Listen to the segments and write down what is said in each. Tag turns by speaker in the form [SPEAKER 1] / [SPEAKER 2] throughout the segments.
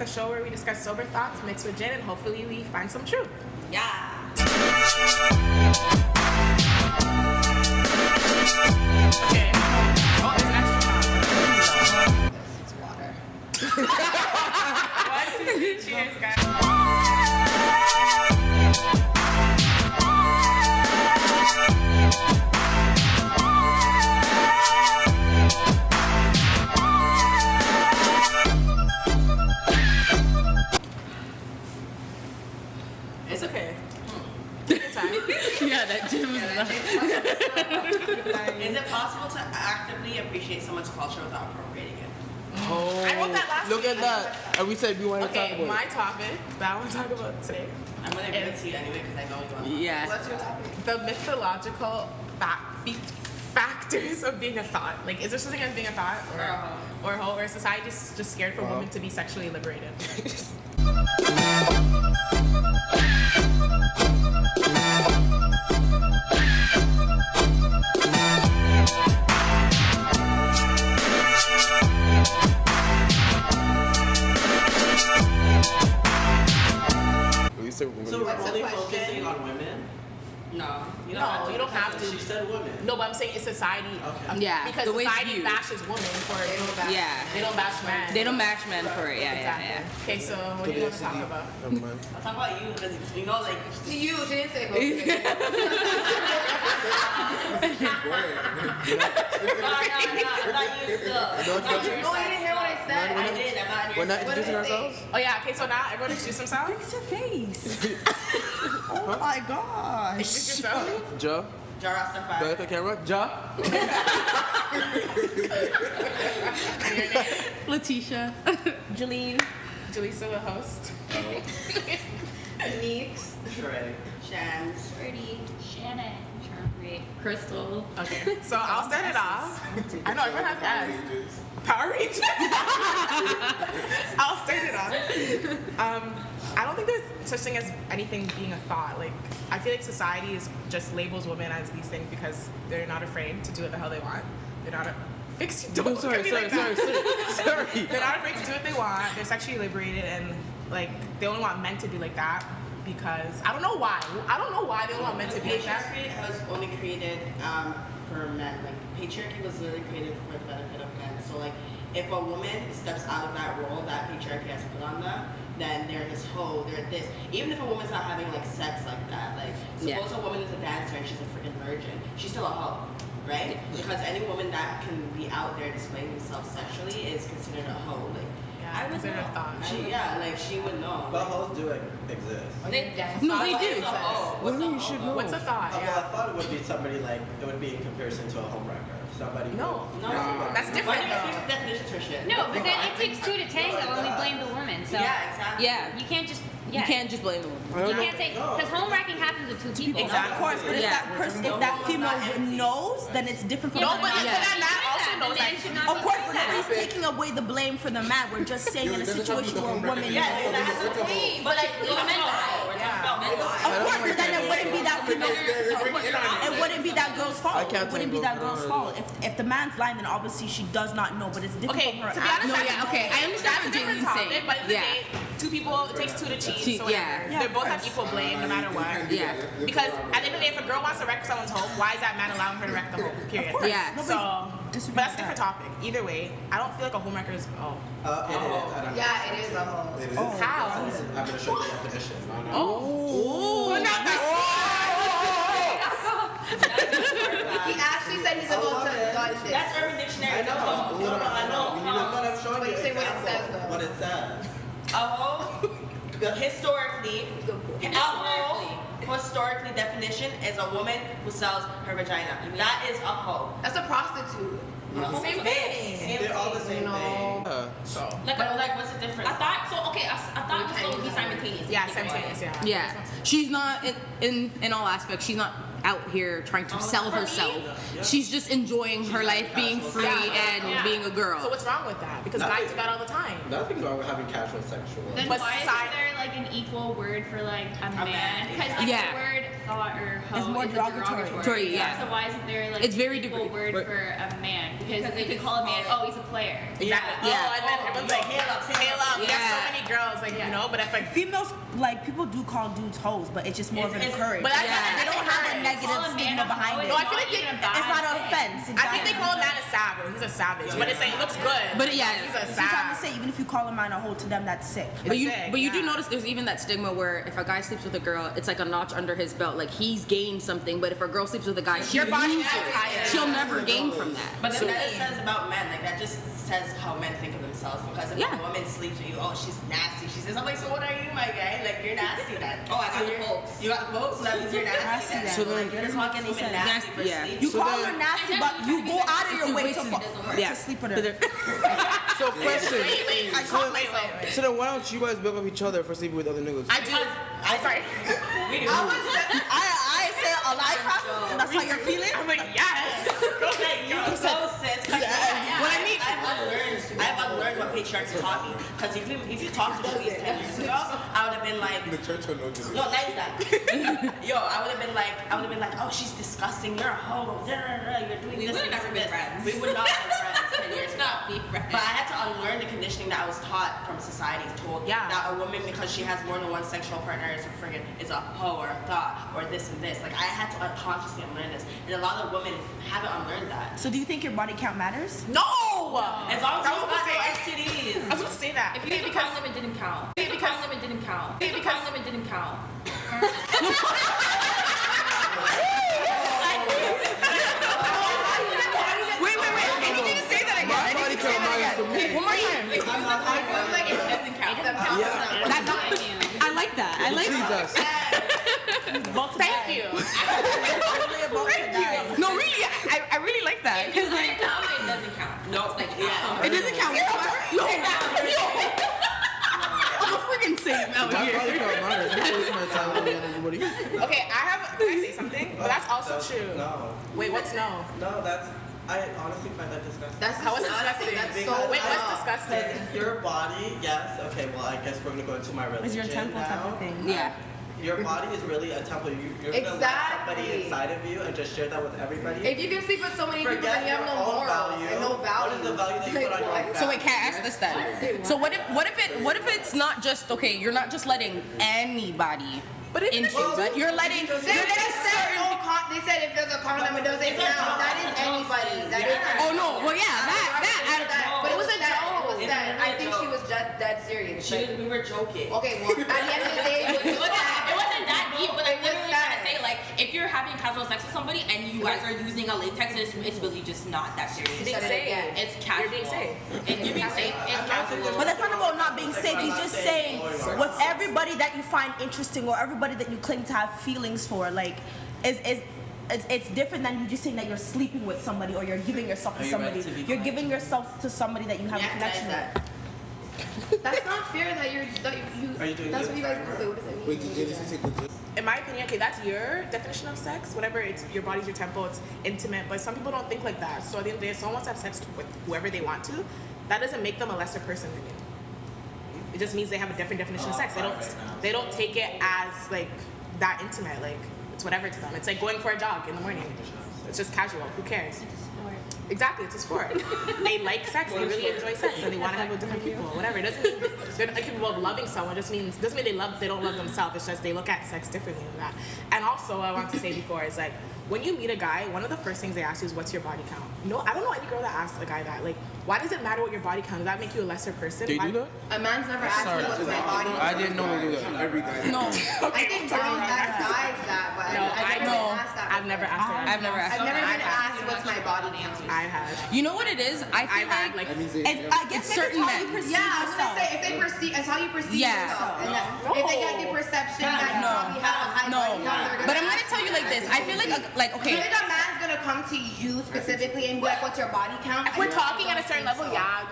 [SPEAKER 1] a show where we discuss sober thoughts mixed with gin, and hopefully we find some truth.
[SPEAKER 2] Yeah.
[SPEAKER 1] Okay. Oh, there's an extra shot.
[SPEAKER 2] It's water.
[SPEAKER 1] 1, 2, 3, cheers, guys. It's okay. Good time.
[SPEAKER 3] Yeah, that gym was enough.
[SPEAKER 2] Is it possible to actively appreciate someone's culture without appropriating it?
[SPEAKER 4] Oh,
[SPEAKER 1] I wrote that last
[SPEAKER 4] look
[SPEAKER 1] week.
[SPEAKER 4] at that. And we said we wanted to talk
[SPEAKER 1] Okay,
[SPEAKER 4] about
[SPEAKER 1] my
[SPEAKER 4] it.
[SPEAKER 1] topic that I want to talk about today.
[SPEAKER 2] I'm gonna give it to you anyway because I know you want to.
[SPEAKER 3] Yeah.
[SPEAKER 1] What's your topic? The mythological factors of being a thought. Like, is there something as being a thought or a hoe, or is society just scared for women to be sexually liberated?
[SPEAKER 4] We said we're
[SPEAKER 2] So
[SPEAKER 4] gonna
[SPEAKER 2] we're
[SPEAKER 4] use
[SPEAKER 2] only
[SPEAKER 5] question?
[SPEAKER 2] focusing on women? No. You don't
[SPEAKER 1] No,
[SPEAKER 2] have to.
[SPEAKER 1] you don't have
[SPEAKER 2] because
[SPEAKER 1] to.
[SPEAKER 2] She said women.
[SPEAKER 1] No, but I'm saying it's society.
[SPEAKER 2] Okay.
[SPEAKER 3] Yeah,
[SPEAKER 1] Because
[SPEAKER 3] the way it's
[SPEAKER 1] society
[SPEAKER 3] viewed.
[SPEAKER 1] bashes women for
[SPEAKER 2] They don't bash-
[SPEAKER 3] Yeah.
[SPEAKER 1] They don't bash men.
[SPEAKER 3] They don't match men for it. Yeah,
[SPEAKER 1] Exactly.
[SPEAKER 3] yeah,
[SPEAKER 1] Okay, so what do you want to talk about?
[SPEAKER 4] Never mind.
[SPEAKER 2] I'll talk about you because you know, like.
[SPEAKER 5] To you, she didn't say
[SPEAKER 2] No,
[SPEAKER 5] okay.
[SPEAKER 2] I thought you still.
[SPEAKER 4] Don't
[SPEAKER 5] No, you didn't hear what I said.
[SPEAKER 2] I did. I'm not in your.
[SPEAKER 4] We're not
[SPEAKER 5] What did
[SPEAKER 4] introducing
[SPEAKER 5] I say?
[SPEAKER 4] ourselves?
[SPEAKER 1] Oh yeah, okay, so now everyone introduce themselves.
[SPEAKER 3] Fix your face. Oh my gosh.
[SPEAKER 1] Introduce yourself.
[SPEAKER 4] Joe?
[SPEAKER 2] Jarastafari.
[SPEAKER 4] Back at the camera? Joe?
[SPEAKER 3] Letitia.
[SPEAKER 6] Jaleen.
[SPEAKER 1] Jaleesa, the host.
[SPEAKER 5] Neeks.
[SPEAKER 2] Shrek. Shams.
[SPEAKER 6] Birdie. Shannon. Charlie. Crystal.
[SPEAKER 1] Okay, so I'll start it off. I know everyone has guys. Power Rangers. I'll start it off. I don't think there's such thing as anything being a thought. Like, I feel like society just labels women as these things because they're not afraid to do what the hell they want. They're not. Don't
[SPEAKER 4] Oh,
[SPEAKER 1] look
[SPEAKER 4] sorry,
[SPEAKER 1] at me like
[SPEAKER 4] sorry,
[SPEAKER 1] that.
[SPEAKER 4] sorry.
[SPEAKER 1] They're not afraid to do what they want. They're sexually liberated, and like they only want men to be like that because I don't know why. I don't know why they only want men to be like that.
[SPEAKER 2] Patriarchy was only created for men. Like patriarchy was literally created for the benefit of men. So like, if a woman steps out of that role that patriarchy has put on them, then they're this hoe, they're this. Even if a woman's not having like sex like that, like suppose a woman is a dancer and she's a freaking virgin, she's still a hoe, right? Because any woman that can be out there displaying themselves sexually is considered a hoe. Like,
[SPEAKER 1] Yeah,
[SPEAKER 2] I would
[SPEAKER 1] considered a
[SPEAKER 2] know.
[SPEAKER 1] thought.
[SPEAKER 2] She would know.
[SPEAKER 7] But hoes do exist.
[SPEAKER 3] No, they do.
[SPEAKER 4] What do you mean you should know?
[SPEAKER 1] What's a thought?
[SPEAKER 7] Well, I
[SPEAKER 1] Yeah.
[SPEAKER 7] thought it would be somebody like, it would be in comparison to a homewrecker. Somebody
[SPEAKER 1] No.
[SPEAKER 7] who-
[SPEAKER 2] No,
[SPEAKER 1] That's
[SPEAKER 2] Why
[SPEAKER 1] different
[SPEAKER 2] do you
[SPEAKER 1] though.
[SPEAKER 2] speak definitions for shit?
[SPEAKER 6] No, but then it takes two to tango and we blame the woman. So
[SPEAKER 2] Yeah, exactly.
[SPEAKER 3] Yeah.
[SPEAKER 6] you can't just
[SPEAKER 3] You can't just blame the woman.
[SPEAKER 6] You can't say because home wrecking happens with two people.
[SPEAKER 1] Exactly.
[SPEAKER 8] Of course, but
[SPEAKER 3] Yeah.
[SPEAKER 8] if that female knows, then it's different from
[SPEAKER 1] No,
[SPEAKER 8] the
[SPEAKER 1] but
[SPEAKER 8] man.
[SPEAKER 1] even that man also knows
[SPEAKER 6] the man
[SPEAKER 1] that.
[SPEAKER 6] should not
[SPEAKER 8] Of
[SPEAKER 6] be
[SPEAKER 8] course,
[SPEAKER 6] doing
[SPEAKER 8] but
[SPEAKER 6] that.
[SPEAKER 8] nobody's taking away the blame for the man. We're just saying in a situation where a woman.
[SPEAKER 2] Yeah, that's the thing. But like, we're talking about men lie.
[SPEAKER 8] Of course, but then it wouldn't be that female. It wouldn't be that girl's fault.
[SPEAKER 4] I can't
[SPEAKER 8] It wouldn't be
[SPEAKER 4] take
[SPEAKER 8] that girl's fault. If the man's lying, then obviously she does not know. But it's different
[SPEAKER 1] Okay,
[SPEAKER 8] from her.
[SPEAKER 1] to be honest,
[SPEAKER 3] No,
[SPEAKER 1] that's
[SPEAKER 3] yeah, okay, I understand
[SPEAKER 1] that's a
[SPEAKER 3] what
[SPEAKER 1] different
[SPEAKER 3] Jalen's
[SPEAKER 1] topic,
[SPEAKER 3] saying.
[SPEAKER 1] but at the
[SPEAKER 3] Yeah.
[SPEAKER 1] day, two people, it takes two to cheat, so
[SPEAKER 3] Yeah.
[SPEAKER 1] whatever. They both have equal blame no matter what.
[SPEAKER 3] Yeah.
[SPEAKER 1] Because at the end of the day, if a girl wants to wreck someone's home, why is that man allowing her to wreck the home? Period.
[SPEAKER 3] Yeah.
[SPEAKER 1] So,
[SPEAKER 8] disagreeing
[SPEAKER 1] but that's a
[SPEAKER 8] with
[SPEAKER 1] different topic. Either way, I don't feel like a homewrecker is,
[SPEAKER 7] It is. I don't know.
[SPEAKER 5] Yeah, it is a hoe.
[SPEAKER 7] It is.
[SPEAKER 1] how?
[SPEAKER 7] I'm going to show you the definition.
[SPEAKER 1] Oh, not
[SPEAKER 5] He actually said he's about to dodge this.
[SPEAKER 2] That's Urban Dictionary.
[SPEAKER 7] I know.
[SPEAKER 2] I know.
[SPEAKER 7] You know what I'm showing
[SPEAKER 5] But
[SPEAKER 7] you?
[SPEAKER 5] you say what it
[SPEAKER 7] example.
[SPEAKER 5] says, though.
[SPEAKER 7] What it says.
[SPEAKER 2] A hoe, historically definition is a woman who sells her vagina. That is a hoe.
[SPEAKER 5] That's a prostitute.
[SPEAKER 1] same thing.
[SPEAKER 7] They're all the same thing.
[SPEAKER 2] Like, what's the difference?
[SPEAKER 6] I thought so. Okay, I thought it was going to be simultaneous.
[SPEAKER 1] Yeah, simultaneous, yeah.
[SPEAKER 3] Yeah. She's not in all aspects. She's not out here trying to sell herself. She's just enjoying her life, being free and being a girl.
[SPEAKER 1] So what's wrong with that? Because guys do that all the time.
[SPEAKER 7] Nothing wrong with having casual sexual.
[SPEAKER 6] Then
[SPEAKER 1] But
[SPEAKER 6] why
[SPEAKER 1] society-
[SPEAKER 6] isn't there like an equal word for like a man? Because like
[SPEAKER 3] Yeah.
[SPEAKER 6] the word thought or hoe
[SPEAKER 8] It's more
[SPEAKER 6] is a
[SPEAKER 8] derogatory.
[SPEAKER 3] Yeah.
[SPEAKER 6] So why isn't there like
[SPEAKER 3] It's very
[SPEAKER 6] an equal
[SPEAKER 3] different.
[SPEAKER 6] word for a man? Because they could call a man, oh, he's a player.
[SPEAKER 1] Exactly.
[SPEAKER 3] Yeah.
[SPEAKER 1] Oh, and then everyone's like, hail up.
[SPEAKER 3] Yeah.
[SPEAKER 1] There's so many girls, like, you know, but if like,
[SPEAKER 8] Females, like, people do call dudes hoes, but it's just more of an encouragement.
[SPEAKER 1] but I
[SPEAKER 8] They don't have a negative
[SPEAKER 6] Call a man
[SPEAKER 8] stigma
[SPEAKER 6] a
[SPEAKER 8] behind
[SPEAKER 6] hoe
[SPEAKER 8] it.
[SPEAKER 1] No, I feel like
[SPEAKER 6] even a
[SPEAKER 8] It's
[SPEAKER 6] bad
[SPEAKER 8] not an
[SPEAKER 6] thing.
[SPEAKER 8] offense.
[SPEAKER 1] I think they call a man a savage. He's a savage, but it's like, it looks good.
[SPEAKER 3] But yeah,
[SPEAKER 1] he's a
[SPEAKER 8] So you're trying to
[SPEAKER 1] savage.
[SPEAKER 8] say, even if you call a man a hoe, to them, that's sick.
[SPEAKER 3] But you,
[SPEAKER 1] sick,
[SPEAKER 3] but you do
[SPEAKER 1] yeah.
[SPEAKER 3] notice there's even that stigma where if a guy sleeps with a girl, it's like a notch under his belt. Like he's gained something, but if a girl sleeps with a guy, she
[SPEAKER 1] Your body
[SPEAKER 3] loses.
[SPEAKER 1] is higher.
[SPEAKER 3] She'll never gain from that.
[SPEAKER 2] But then that says about men, like that just says how men think of themselves. Because if
[SPEAKER 3] Yeah.
[SPEAKER 2] a woman sleeps with you, oh, she's nasty. She says, I'm like, so what are you, my guy? Like you're nasty then.
[SPEAKER 6] Oh, I got the
[SPEAKER 2] you're-
[SPEAKER 6] pokes.
[SPEAKER 2] You got the pokes, so that means you're nasty then.
[SPEAKER 8] So
[SPEAKER 2] Like you're just walking women nasty for
[SPEAKER 3] Yeah.
[SPEAKER 2] sleep.
[SPEAKER 8] You
[SPEAKER 4] So
[SPEAKER 8] call
[SPEAKER 4] then-
[SPEAKER 8] her nasty, but you go out of your way to,
[SPEAKER 3] Yeah.
[SPEAKER 8] to sleep with her.
[SPEAKER 4] So question.
[SPEAKER 1] Wait, I caught myself.
[SPEAKER 4] So then why don't you guys build up each other for sleeping with other niggas?
[SPEAKER 1] I do. I'm sorry.
[SPEAKER 2] We do.
[SPEAKER 8] I say a life happen. That's how you're feeling.
[SPEAKER 1] I'm like, yes.
[SPEAKER 2] You're so sis. What I mean, I've unlearned what patriarchy taught me. Because if you talked to me 10 years ago, I would have been like,
[SPEAKER 4] The church will know this.
[SPEAKER 2] no, nice that. Yo, I would have been like, oh, she's disgusting. You're a hoe. You're doing
[SPEAKER 6] We
[SPEAKER 2] this.
[SPEAKER 6] would have
[SPEAKER 2] and
[SPEAKER 6] never
[SPEAKER 2] this
[SPEAKER 6] been
[SPEAKER 2] and
[SPEAKER 6] friends.
[SPEAKER 2] this. We would not have been friends 10 years ago.
[SPEAKER 6] Not be friends.
[SPEAKER 2] But I had to unlearn the conditioning that I was taught from society. Told
[SPEAKER 1] Yeah.
[SPEAKER 2] that a woman, because she has more than one sexual partner, is a hoe or a thought or this and this. Like I had to unconsciously unlearn this, and a lot of women haven't unlearned that.
[SPEAKER 8] So do you think your body count matters?
[SPEAKER 1] No.
[SPEAKER 2] As long as
[SPEAKER 1] I
[SPEAKER 2] you
[SPEAKER 1] was
[SPEAKER 2] got
[SPEAKER 1] gonna
[SPEAKER 2] no
[SPEAKER 1] say.
[SPEAKER 2] STDs.
[SPEAKER 1] I was gonna say that.
[SPEAKER 6] If you use a condom, it didn't count. If you use a condom, it didn't count. If you use a condom, it didn't count.
[SPEAKER 3] Wait. I need you to say that again.
[SPEAKER 4] My body count matters to me.
[SPEAKER 3] One more time.
[SPEAKER 6] It doesn't count.
[SPEAKER 3] I like that. I like that.
[SPEAKER 4] Jesus.
[SPEAKER 1] Thank you.
[SPEAKER 3] No, really, I really like that.
[SPEAKER 6] If you didn't count, it doesn't count.
[SPEAKER 2] No,
[SPEAKER 6] Like,
[SPEAKER 2] yeah.
[SPEAKER 3] It doesn't count. Yo. I'm a freaking saint out
[SPEAKER 4] My
[SPEAKER 3] here.
[SPEAKER 4] body count matters. I'm wasting my time with everybody.
[SPEAKER 1] Okay, can I say something? But that's also true.
[SPEAKER 7] No.
[SPEAKER 1] Wait, what's no?
[SPEAKER 7] No, I honestly find that disgusting.
[SPEAKER 5] That's
[SPEAKER 1] How is disgusting?
[SPEAKER 5] That's so
[SPEAKER 7] Because-
[SPEAKER 1] Wait, what's disgusting?
[SPEAKER 7] Your body, yes. Okay, well, I guess we're gonna go into my religion
[SPEAKER 8] It's your temple type
[SPEAKER 7] now.
[SPEAKER 8] of thing.
[SPEAKER 3] Yeah.
[SPEAKER 7] Your body is really a temple. You're gonna let somebody
[SPEAKER 5] Exactly.
[SPEAKER 7] inside of you and just share that with everybody.
[SPEAKER 5] If you can sleep with so many people, then you have no
[SPEAKER 7] your own
[SPEAKER 5] morals and no
[SPEAKER 7] What is the value that you put on your own
[SPEAKER 3] So wait, can I ask this then? So what if it's not just okay? You're not just letting anybody
[SPEAKER 1] But if
[SPEAKER 3] into, but you're letting
[SPEAKER 5] They said they said if there's a condom, it doesn't count. That is anybody. That is.
[SPEAKER 3] Oh no, well yeah, that.
[SPEAKER 5] But it was a joke. It was that. I think she was dead serious. Like,
[SPEAKER 2] We were joking.
[SPEAKER 5] okay, well, at the end of the day,
[SPEAKER 6] It wasn't that deep, but I'm
[SPEAKER 5] It was
[SPEAKER 6] literally trying to
[SPEAKER 5] sad.
[SPEAKER 6] say, like, if you're having casual sex with somebody and you guys are using a latex, it's really just not that serious.
[SPEAKER 5] Being safe.
[SPEAKER 6] It's casual.
[SPEAKER 1] You're being safe.
[SPEAKER 6] You're being safe. It's casual.
[SPEAKER 8] But that's not about not being safe. He's just saying with everybody that you find interesting or everybody that you claim to have feelings for, like, it's different than you just saying that you're sleeping with somebody or you're giving yourself to
[SPEAKER 7] Are you
[SPEAKER 8] somebody.
[SPEAKER 7] ready to be
[SPEAKER 8] You're
[SPEAKER 7] quiet?
[SPEAKER 8] giving yourself to somebody that you have a connection with.
[SPEAKER 5] that's not fair that you.
[SPEAKER 7] Are you doing
[SPEAKER 5] That's
[SPEAKER 7] good?
[SPEAKER 5] what you guys do. What does it mean?
[SPEAKER 4] Wait, did Genesis say good?
[SPEAKER 1] In my opinion, okay, that's your definition of sex. Whatever, it's your body's your temple, it's intimate. But some people don't think like that. So at the end of the day, if someone wants to have sex with whoever they want to, that doesn't make them a lesser person than you. It just means they have a different definition of sex. They don't take it as like that intimate. Like it's whatever to them. It's like going for a jog in the morning. It's just casual. Who cares? Exactly, it's a sport. They like sex. They really enjoy sex, and they want to have with different people. Whatever. It doesn't mean they're not capable of loving someone. It just means doesn't mean they don't love themselves. It's just they look at sex differently than that. And also, I want to say before is like when you meet a guy, one of the first things they ask you is what's your body count. No, I don't know any girl that asks a guy that. Like, why does it matter what your body count? Does that make you a lesser person?
[SPEAKER 4] They
[SPEAKER 1] Why-
[SPEAKER 4] do that?
[SPEAKER 5] A man's never asked me what's my body.
[SPEAKER 4] I didn't know they do that. Every guy.
[SPEAKER 3] No,
[SPEAKER 5] I think girls ask guys that, but
[SPEAKER 1] No,
[SPEAKER 5] I've never been asked that.
[SPEAKER 1] I've never asked her.
[SPEAKER 3] I've never asked.
[SPEAKER 5] I've never been asked what's my body count.
[SPEAKER 1] I have.
[SPEAKER 3] You know what it is? I feel
[SPEAKER 1] I've had
[SPEAKER 3] like
[SPEAKER 1] like.
[SPEAKER 4] That means they.
[SPEAKER 8] And I guess
[SPEAKER 3] It's
[SPEAKER 8] maybe
[SPEAKER 3] certain
[SPEAKER 8] it's how you
[SPEAKER 3] men.
[SPEAKER 8] perceive
[SPEAKER 5] Yeah, I was gonna
[SPEAKER 8] yourself.
[SPEAKER 5] say if they perceive, it's how you perceive
[SPEAKER 3] Yeah.
[SPEAKER 5] yourself. And that, if they get the perception that you
[SPEAKER 3] No.
[SPEAKER 5] probably have a high
[SPEAKER 3] No,
[SPEAKER 5] body count, they're
[SPEAKER 3] but I'm
[SPEAKER 5] ask
[SPEAKER 3] gonna tell you like this. I feel like
[SPEAKER 5] You
[SPEAKER 3] okay.
[SPEAKER 5] think a man's gonna come to you specifically and be like, "What's your body count?"
[SPEAKER 1] If we're talking at a certain level, yeah.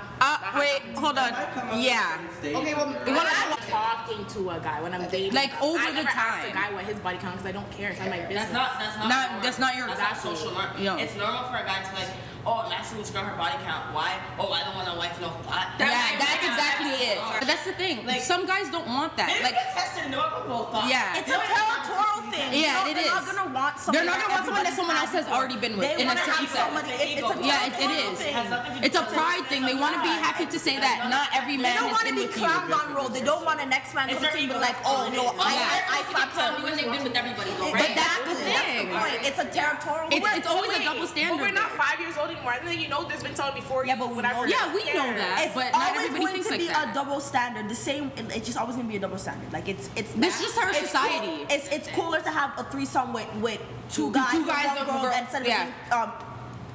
[SPEAKER 3] Wait, hold on. Yeah.
[SPEAKER 5] Okay, well,
[SPEAKER 1] When I'm talking to a guy, when I'm dating,
[SPEAKER 3] Like, over
[SPEAKER 1] I
[SPEAKER 3] the
[SPEAKER 1] never ask a
[SPEAKER 3] time.
[SPEAKER 1] guy what his body count because I don't care. It's not my business.
[SPEAKER 3] That's not your
[SPEAKER 2] That's not social norm.
[SPEAKER 3] No.
[SPEAKER 2] It's normal for a guy to be like, oh, I'm asking this girl her body count. Why? Oh, I don't want a wife to know.
[SPEAKER 3] Yeah, that's exactly it. But that's the thing.
[SPEAKER 2] Like,
[SPEAKER 3] some guys don't want that.
[SPEAKER 2] They
[SPEAKER 3] Like,
[SPEAKER 2] get tested and know what people thought.
[SPEAKER 3] yeah.
[SPEAKER 8] It's a territorial thing.
[SPEAKER 3] Yeah, it
[SPEAKER 8] They're not
[SPEAKER 3] is.
[SPEAKER 8] gonna want
[SPEAKER 3] They're
[SPEAKER 8] somebody
[SPEAKER 3] not gonna want someone that someone else has
[SPEAKER 8] before.
[SPEAKER 3] already been with.
[SPEAKER 8] They
[SPEAKER 3] in a
[SPEAKER 8] want to
[SPEAKER 3] certain
[SPEAKER 8] have
[SPEAKER 3] sense.
[SPEAKER 8] somebody. It's a
[SPEAKER 3] Yeah, it
[SPEAKER 8] territorial
[SPEAKER 3] is.
[SPEAKER 8] thing.
[SPEAKER 3] It's a pride thing. They want to be happy to say that not every
[SPEAKER 8] They
[SPEAKER 3] man
[SPEAKER 8] don't
[SPEAKER 3] has
[SPEAKER 8] want to
[SPEAKER 3] been
[SPEAKER 8] be
[SPEAKER 3] with you.
[SPEAKER 8] clowns on roll. They don't want the next man
[SPEAKER 2] It's
[SPEAKER 8] come to
[SPEAKER 2] their
[SPEAKER 8] be
[SPEAKER 2] ego.
[SPEAKER 8] like, oh no, I slapped
[SPEAKER 6] tell
[SPEAKER 8] him.
[SPEAKER 6] you when they've been with everybody, though,
[SPEAKER 3] But
[SPEAKER 6] right?
[SPEAKER 3] that's the
[SPEAKER 8] That's
[SPEAKER 3] thing.
[SPEAKER 8] the point. It's a territorial.
[SPEAKER 3] It's always a
[SPEAKER 1] Wait,
[SPEAKER 3] double
[SPEAKER 1] But
[SPEAKER 3] standard.
[SPEAKER 1] we're not 5 years old anymore. I think you know there's been someone before you.
[SPEAKER 8] Yeah, but we
[SPEAKER 1] whatever.
[SPEAKER 8] know
[SPEAKER 3] Yeah, we know that.
[SPEAKER 8] It's
[SPEAKER 3] But not
[SPEAKER 8] always
[SPEAKER 3] everybody
[SPEAKER 8] going
[SPEAKER 3] thinks
[SPEAKER 8] to
[SPEAKER 3] like
[SPEAKER 8] be
[SPEAKER 3] that.
[SPEAKER 8] a double standard. The same. It's just always going to be a double standard. Like it's.
[SPEAKER 3] That's just our
[SPEAKER 8] it's
[SPEAKER 3] society.
[SPEAKER 8] Cool. It's cooler to have a threesome with two guys,
[SPEAKER 3] two guys,
[SPEAKER 8] one
[SPEAKER 3] and
[SPEAKER 8] girl,
[SPEAKER 3] girl.
[SPEAKER 8] instead of
[SPEAKER 3] Yeah.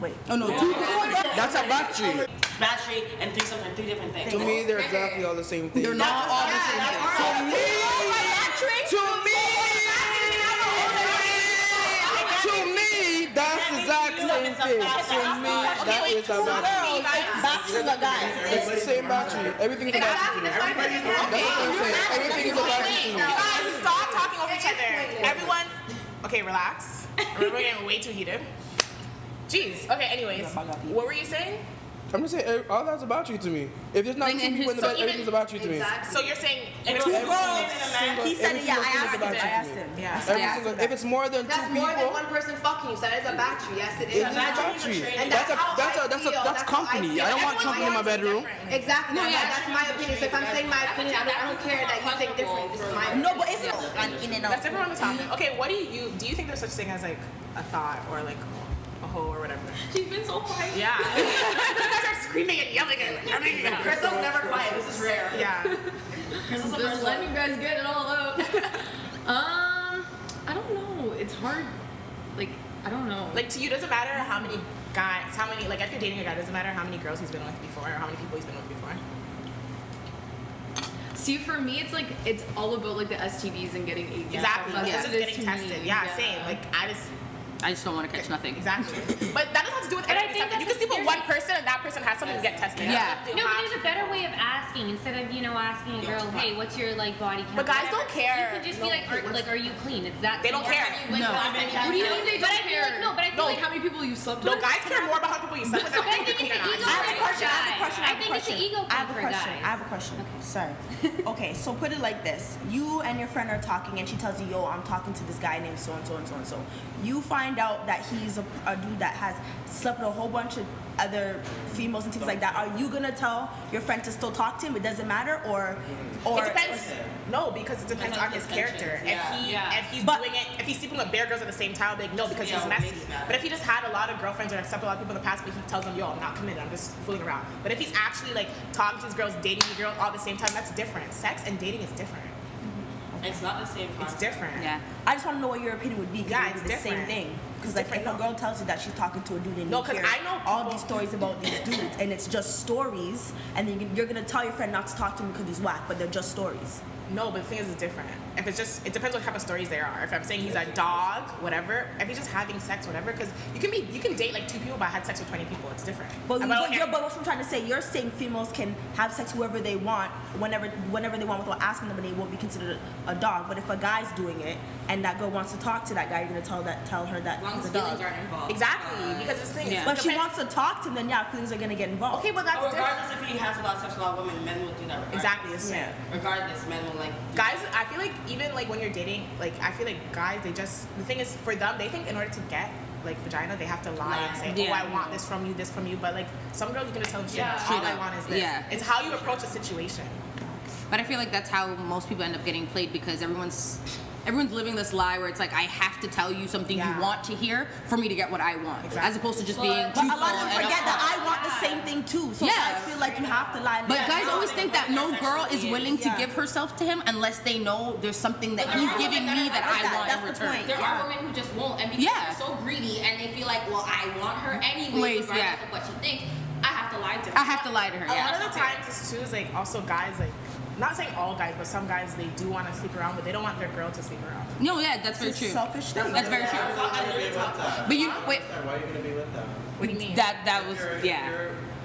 [SPEAKER 8] wait.
[SPEAKER 3] Oh no,
[SPEAKER 4] That's a battery.
[SPEAKER 2] Battery and threesome are 3 different things.
[SPEAKER 4] To me, they're exactly all the same thing.
[SPEAKER 3] they're not all the same.
[SPEAKER 4] To me, that's the exact same thing. To me, that is a battery.
[SPEAKER 8] Bachelors are guys.
[SPEAKER 4] It's the same battery. Everything is a battery to me. That's what I'm saying. Everything is a battery to me.
[SPEAKER 1] Guys, stop talking over each other. Everyone, okay, relax. We're getting way too heated. Jeez. Okay. Anyways, what were you saying?
[SPEAKER 4] I'm just saying, all that's a battery to me. If there's not
[SPEAKER 3] Like,
[SPEAKER 4] two
[SPEAKER 3] in
[SPEAKER 4] people in the
[SPEAKER 3] his-
[SPEAKER 4] bed, everything's a battery to me.
[SPEAKER 1] So you're saying
[SPEAKER 2] Two
[SPEAKER 1] two
[SPEAKER 2] girls.
[SPEAKER 8] He said it. Yeah, I asked him.
[SPEAKER 4] Everything
[SPEAKER 8] I asked
[SPEAKER 4] is a
[SPEAKER 8] him.
[SPEAKER 1] Yeah.
[SPEAKER 4] Every
[SPEAKER 3] Yeah.
[SPEAKER 4] single, if it's more than two
[SPEAKER 5] That's more than
[SPEAKER 4] people,
[SPEAKER 5] one person fucking you. So that is a battery. Yes, it
[SPEAKER 4] it
[SPEAKER 5] is.
[SPEAKER 4] is a battery.
[SPEAKER 5] And
[SPEAKER 4] That's
[SPEAKER 5] how I
[SPEAKER 4] that's
[SPEAKER 5] feel.
[SPEAKER 4] that's
[SPEAKER 5] how I
[SPEAKER 4] company.
[SPEAKER 5] feel.
[SPEAKER 4] I don't want
[SPEAKER 5] Everyone's
[SPEAKER 4] company in my
[SPEAKER 5] wants is
[SPEAKER 4] bedroom.
[SPEAKER 5] different. Exactly.
[SPEAKER 3] No, yeah.
[SPEAKER 5] That's my opinion. So if I'm saying my opinion, I don't care that you think different. This is my opinion.
[SPEAKER 8] No, but it's in and out.
[SPEAKER 1] That's different on the topic. Okay, what do you think there's such thing as like a thought or like a hoe or whatever?
[SPEAKER 6] She's been so quiet.
[SPEAKER 1] Yeah. You guys are screaming and yelling and
[SPEAKER 2] Crystal's never quiet. This is rare.
[SPEAKER 1] yeah.
[SPEAKER 2] Crystal's the
[SPEAKER 9] Just
[SPEAKER 2] first
[SPEAKER 9] letting
[SPEAKER 2] one.
[SPEAKER 9] you guys get it all out. I don't know. It's hard. Like, I don't know.
[SPEAKER 1] Like to you, doesn't matter how many guys, how many like if you're dating a guy, doesn't matter how many girls he's been with before or how many people he's been with before.
[SPEAKER 9] See, for me, it's like it's all about like the STDs and getting AIDS.
[SPEAKER 1] Exactly.
[SPEAKER 9] That's
[SPEAKER 1] Because
[SPEAKER 9] what
[SPEAKER 1] it's
[SPEAKER 9] it is
[SPEAKER 1] getting
[SPEAKER 9] to
[SPEAKER 1] tested.
[SPEAKER 9] me.
[SPEAKER 1] Yeah, same. Like
[SPEAKER 3] I just don't want to catch nothing.
[SPEAKER 1] exactly. But that doesn't have to do with
[SPEAKER 10] But I
[SPEAKER 1] anything.
[SPEAKER 10] think
[SPEAKER 1] You can sleep with one person and that person has something to get tested.
[SPEAKER 3] Yeah.
[SPEAKER 10] No, but there's a better way of asking instead of asking a girl, hey, what's your like body count?
[SPEAKER 1] But guys don't
[SPEAKER 10] Whatever.
[SPEAKER 1] care.
[SPEAKER 10] You could just be like, are you clean? It's that.
[SPEAKER 1] They don't
[SPEAKER 10] simple.
[SPEAKER 1] care.
[SPEAKER 3] No.
[SPEAKER 9] What do you mean they
[SPEAKER 10] But
[SPEAKER 9] don't
[SPEAKER 10] I feel
[SPEAKER 9] care?
[SPEAKER 10] like no, but I feel
[SPEAKER 1] No.
[SPEAKER 10] like
[SPEAKER 9] How many people you slept
[SPEAKER 1] No,
[SPEAKER 9] with?
[SPEAKER 1] guys care more about how people you slept with than
[SPEAKER 10] But I
[SPEAKER 1] how
[SPEAKER 10] think
[SPEAKER 1] you
[SPEAKER 10] it's
[SPEAKER 1] clean
[SPEAKER 10] an
[SPEAKER 1] or
[SPEAKER 10] ego
[SPEAKER 1] not.
[SPEAKER 8] I have a question. I have a question.
[SPEAKER 10] I think it's an ego
[SPEAKER 8] I have a
[SPEAKER 10] thing for
[SPEAKER 8] question.
[SPEAKER 10] guys.
[SPEAKER 8] I have a question. Sorry. Okay, so put it like this: you and your friend are talking, and she tells you, "Yo, I'm talking to this guy named so and so and so and so." You find out that he's a dude that has slept with a whole bunch of other females and things like that. Are you gonna tell your friend to still talk to him? It doesn't matter, or
[SPEAKER 1] It depends. No, because it depends on his character. If he's
[SPEAKER 8] But-
[SPEAKER 1] doing it, if he's sleeping with bare girls at the same time, I'll be like no, because he's messy. But if he just had a lot of girlfriends or accepted a lot of people in the past, but he tells them, yo, I'm not committed, I'm just fooling around. But if he's actually like talking to his girls, dating the girl all at the same time, that's different. Sex and dating is different.
[SPEAKER 2] It's not the same
[SPEAKER 1] It's
[SPEAKER 2] concept.
[SPEAKER 1] different.
[SPEAKER 8] yeah. I just want to know what your opinion would be. 'Cause
[SPEAKER 1] Yeah,
[SPEAKER 8] it would
[SPEAKER 1] it's
[SPEAKER 8] be the same
[SPEAKER 1] different.
[SPEAKER 8] thing. Because
[SPEAKER 1] It's
[SPEAKER 8] like
[SPEAKER 1] different,
[SPEAKER 8] if a
[SPEAKER 1] no.
[SPEAKER 8] girl tells you that she's talking to a dude and
[SPEAKER 1] No,
[SPEAKER 8] you
[SPEAKER 1] 'cause
[SPEAKER 8] hear
[SPEAKER 1] I know
[SPEAKER 8] all
[SPEAKER 1] people-
[SPEAKER 8] these stories about these dudes and it's just stories, and then you're gonna tell your friend not to talk to him because he's whack, but they're just stories.
[SPEAKER 1] No, but the thing is, it's different. If it's just, it depends what type of stories there are. If I'm saying he's a dog, whatever. If he's just having sex, whatever. Because you can date like 2 people, but had sex with 20 people. It's different.
[SPEAKER 8] But,
[SPEAKER 1] And I don't care-
[SPEAKER 8] but what I'm trying to say, you're saying females can have sex whoever they want, whenever they want, without asking them, and they won't be considered a dog. But if a guy's doing it and that girl wants to talk to that guy, you're gonna tell her that
[SPEAKER 6] As long
[SPEAKER 8] he's
[SPEAKER 6] as
[SPEAKER 8] a dog.
[SPEAKER 6] feelings aren't involved.
[SPEAKER 1] Exactly, because this thing is.
[SPEAKER 3] Yeah.
[SPEAKER 8] But if she
[SPEAKER 1] depends-
[SPEAKER 8] wants to talk to him, then yeah, feelings are gonna get involved.
[SPEAKER 1] Okay, but that's
[SPEAKER 2] But
[SPEAKER 1] different.
[SPEAKER 2] regardless if he has a lot of sex with a lot of women, men will do that regardless.
[SPEAKER 1] Exactly, it's
[SPEAKER 8] Yeah.
[SPEAKER 2] Regardless, men will like.
[SPEAKER 1] Guys, I feel like even like when you're dating, like I feel like guys, they just the thing is for them, they think in order to get like vagina, they have to lie and say, oh,
[SPEAKER 3] Yeah.
[SPEAKER 1] I want this from you. But like some girls, you're gonna tell them,
[SPEAKER 2] Yeah.
[SPEAKER 1] all
[SPEAKER 3] Straight
[SPEAKER 1] I
[SPEAKER 3] up.
[SPEAKER 1] want is this.
[SPEAKER 3] Yeah.
[SPEAKER 1] It's how you approach a situation.
[SPEAKER 3] But I feel like that's how most people end up getting played because everyone's living this lie where it's like I have to tell you something
[SPEAKER 1] Yeah.
[SPEAKER 3] you want to hear for me to get what I want,
[SPEAKER 1] Exactly.
[SPEAKER 3] as opposed to just being
[SPEAKER 8] But
[SPEAKER 3] truthful.
[SPEAKER 8] a lot of them
[SPEAKER 3] and
[SPEAKER 8] forget that
[SPEAKER 3] upfront.
[SPEAKER 8] I want the same thing too. So
[SPEAKER 3] Yeah.
[SPEAKER 8] guys feel like you have to lie.
[SPEAKER 3] But guys always think that no girl is willing to
[SPEAKER 8] Yeah.
[SPEAKER 3] give herself to him unless they know there's something that
[SPEAKER 6] But
[SPEAKER 3] he's
[SPEAKER 6] there are
[SPEAKER 3] giving
[SPEAKER 6] women
[SPEAKER 3] me
[SPEAKER 6] that
[SPEAKER 3] that
[SPEAKER 6] are
[SPEAKER 3] I
[SPEAKER 6] like
[SPEAKER 3] want
[SPEAKER 8] that.
[SPEAKER 3] in
[SPEAKER 8] That's the
[SPEAKER 3] return.
[SPEAKER 8] point.
[SPEAKER 6] There
[SPEAKER 8] Yeah.
[SPEAKER 6] are women who just won't, and because
[SPEAKER 3] Yeah.
[SPEAKER 6] they're so greedy and they feel like, well, I want her anyway,
[SPEAKER 3] Ways,
[SPEAKER 6] regardless
[SPEAKER 3] yeah.
[SPEAKER 6] of what she thinks. I have to lie to her.
[SPEAKER 3] I have to lie to her.
[SPEAKER 1] A lot
[SPEAKER 3] Yeah.
[SPEAKER 1] of the times it's too is like also guys like not saying all guys, but some guys they do want to sleep around, but they don't want their girl to sleep around.
[SPEAKER 3] No, yeah, that's very
[SPEAKER 8] It's
[SPEAKER 3] true.
[SPEAKER 8] selfish thing.
[SPEAKER 3] That's very true.
[SPEAKER 7] Why are you gonna be with them?
[SPEAKER 3] But you wait.
[SPEAKER 7] Why are you gonna be with them?
[SPEAKER 1] What do you mean?
[SPEAKER 3] That was
[SPEAKER 7] If
[SPEAKER 3] yeah.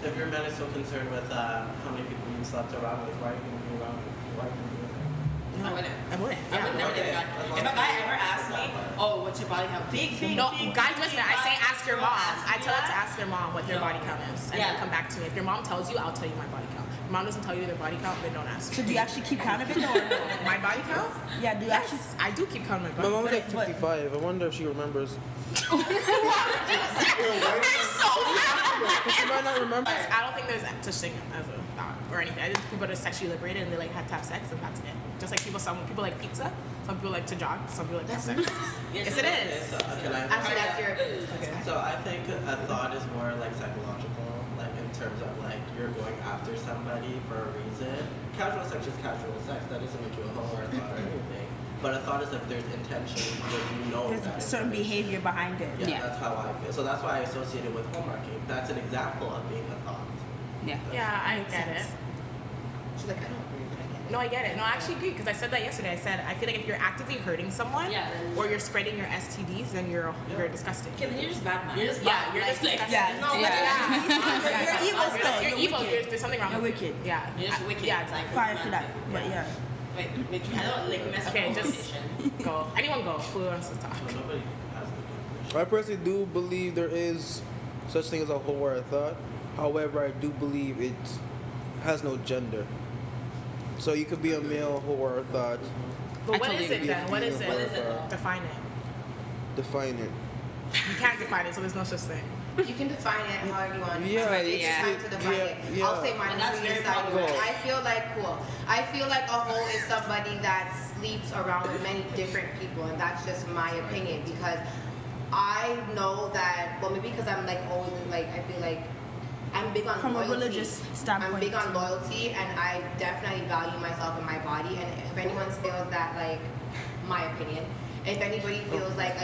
[SPEAKER 7] if your man is so concerned with how many people you slept around with, why are you gonna be around? Why are you gonna be with him?
[SPEAKER 2] I wouldn't.
[SPEAKER 1] I wouldn't.
[SPEAKER 2] I would never date a guy. If a guy ever asked me, "Oh, what's your body count?" Big.
[SPEAKER 1] No, guys listen. I say ask your mom. I tell them to ask their mom what their body count is, and then come back to me. If your mom tells you, I'll tell you my body count. If your mom doesn't tell you their body count, then don't ask.
[SPEAKER 8] So do you actually keep count of it or no?
[SPEAKER 1] My body count?
[SPEAKER 8] Yeah, do you actually?
[SPEAKER 1] I do keep count of my
[SPEAKER 4] My
[SPEAKER 1] body.
[SPEAKER 4] mom's like 55. I wonder if she remembers. She might not remember.
[SPEAKER 1] I don't think there's such thing as a thought or anything. I think people are sexually liberated and they like have to have sex and that's it. Just like some people like pizza, some people like to jog, some people like to have sex. Yes, it is.
[SPEAKER 5] Actually, that's your opinion.
[SPEAKER 7] So I think a thought is more like psychological, like in terms of like you're going after somebody for a reason. Casual sex is casual sex. That doesn't make you a hoe or a thought or anything. But a thought is like there's intention, because you know
[SPEAKER 8] There's
[SPEAKER 7] that
[SPEAKER 8] certain
[SPEAKER 7] information.
[SPEAKER 8] behavior behind it.
[SPEAKER 7] Yeah, that's how I feel. So that's why I associate it with homeworking. That's an example of being a thought.
[SPEAKER 3] Yeah.
[SPEAKER 1] Yeah, I get it.
[SPEAKER 5] She's like, I don't agree, but I get it.
[SPEAKER 1] No, I get it. No, I actually agree because I said that yesterday. I said I feel like if you're actively hurting someone or you're spreading your STDs, then you're disgusting.
[SPEAKER 6] Okay, then you're just bad mind.
[SPEAKER 1] You're disgusting.
[SPEAKER 8] Yeah.
[SPEAKER 1] No,
[SPEAKER 8] You're evil still.
[SPEAKER 1] You're evil. There's something wrong.
[SPEAKER 8] You're
[SPEAKER 1] with you.
[SPEAKER 8] wicked.
[SPEAKER 1] Yeah.
[SPEAKER 6] You're just wicked.
[SPEAKER 1] Yeah,
[SPEAKER 6] It's like
[SPEAKER 8] Fire for that. But yeah.
[SPEAKER 2] Wait, I don't like mess up
[SPEAKER 1] Okay,
[SPEAKER 2] the
[SPEAKER 1] just
[SPEAKER 2] conversation.
[SPEAKER 1] go. Anyone go. Who wants to talk?
[SPEAKER 7] So nobody has the definition.
[SPEAKER 4] I personally do believe there is such thing as a whole or a thought. However, I do believe it has no gender. So you could be a male whore or a thought.
[SPEAKER 1] But what
[SPEAKER 3] totally
[SPEAKER 1] is it
[SPEAKER 3] agree.
[SPEAKER 1] then? What is it?
[SPEAKER 4] What is it?
[SPEAKER 1] Define it.
[SPEAKER 4] Define it.
[SPEAKER 1] You can't define it, so there's no such thing.
[SPEAKER 5] You can define it however you want.
[SPEAKER 4] Yeah,
[SPEAKER 5] it's
[SPEAKER 4] it's-
[SPEAKER 5] time to define it.
[SPEAKER 4] yeah.
[SPEAKER 5] I'll say mine.
[SPEAKER 2] And that's
[SPEAKER 5] is
[SPEAKER 2] very
[SPEAKER 5] inside
[SPEAKER 4] popular.
[SPEAKER 5] I feel like I feel like a hoe is somebody that sleeps around with many different people, and that's just my opinion because I know that. Well, maybe because I'm like always like I feel like I'm big on
[SPEAKER 8] From a
[SPEAKER 5] loyalty.
[SPEAKER 8] religious standpoint.
[SPEAKER 5] I'm big on loyalty, and I definitely value myself and my body. And if anyone feels that, like, my opinion, if anybody feels like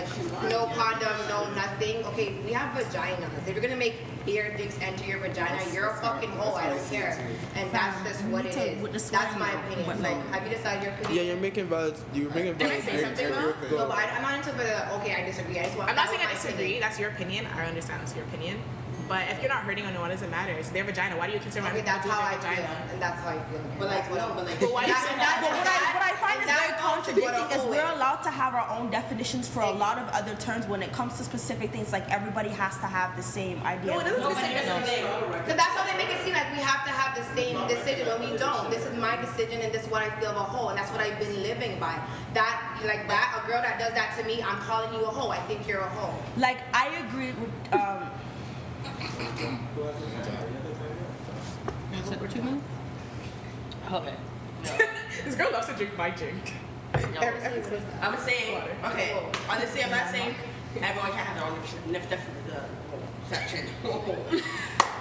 [SPEAKER 5] no condom, no nothing, okay, we have vaginas. If you're gonna make beer dicks enter your vagina, you're a fucking hoe. I don't care, and that's just what it is. That's my opinion. So have you decided your opinion?
[SPEAKER 4] Yeah, you're making valid. You're making
[SPEAKER 1] Can I
[SPEAKER 4] valid.
[SPEAKER 1] say something,
[SPEAKER 4] points.
[SPEAKER 1] though?
[SPEAKER 5] No, but I'm not into the okay. I disagree. I just want.
[SPEAKER 1] I'm not saying
[SPEAKER 5] that's
[SPEAKER 1] I
[SPEAKER 5] my
[SPEAKER 1] disagree.
[SPEAKER 5] opinion.
[SPEAKER 1] That's your opinion. I understand that's your opinion. But if you're not hurting anyone, it doesn't matter. It's their vagina. Why do you consider my
[SPEAKER 5] Okay, that's
[SPEAKER 1] their
[SPEAKER 5] how I
[SPEAKER 1] vagina?
[SPEAKER 5] feel, and that's how I feel.
[SPEAKER 2] But like, no, but like,
[SPEAKER 1] But why you
[SPEAKER 5] That-
[SPEAKER 1] say
[SPEAKER 5] that-
[SPEAKER 1] that?
[SPEAKER 8] But what I find is
[SPEAKER 5] that
[SPEAKER 8] very
[SPEAKER 5] goes to
[SPEAKER 8] contradicting
[SPEAKER 5] what a
[SPEAKER 8] is
[SPEAKER 5] hoe
[SPEAKER 8] we're
[SPEAKER 5] is.
[SPEAKER 8] allowed to have our own definitions for a lot of other terms when it comes to specific things. Like everybody has to have the same idea.
[SPEAKER 5] No, it doesn't
[SPEAKER 2] no,
[SPEAKER 5] make
[SPEAKER 2] but
[SPEAKER 5] sense.
[SPEAKER 2] here's the thing.
[SPEAKER 5] Because that's how they make it seem like we have to have the same decision when we don't. This is my decision and this is what I feel of a hoe and that's what I've been living by. That, like that, a girl that does that to me, I'm calling you a hoe. I think you're a hoe.
[SPEAKER 8] Like I agree with
[SPEAKER 3] Okay.
[SPEAKER 1] This girl loves to drink my drink.
[SPEAKER 2] I'm saying, okay, honestly, I'm not saying everyone can have their own section.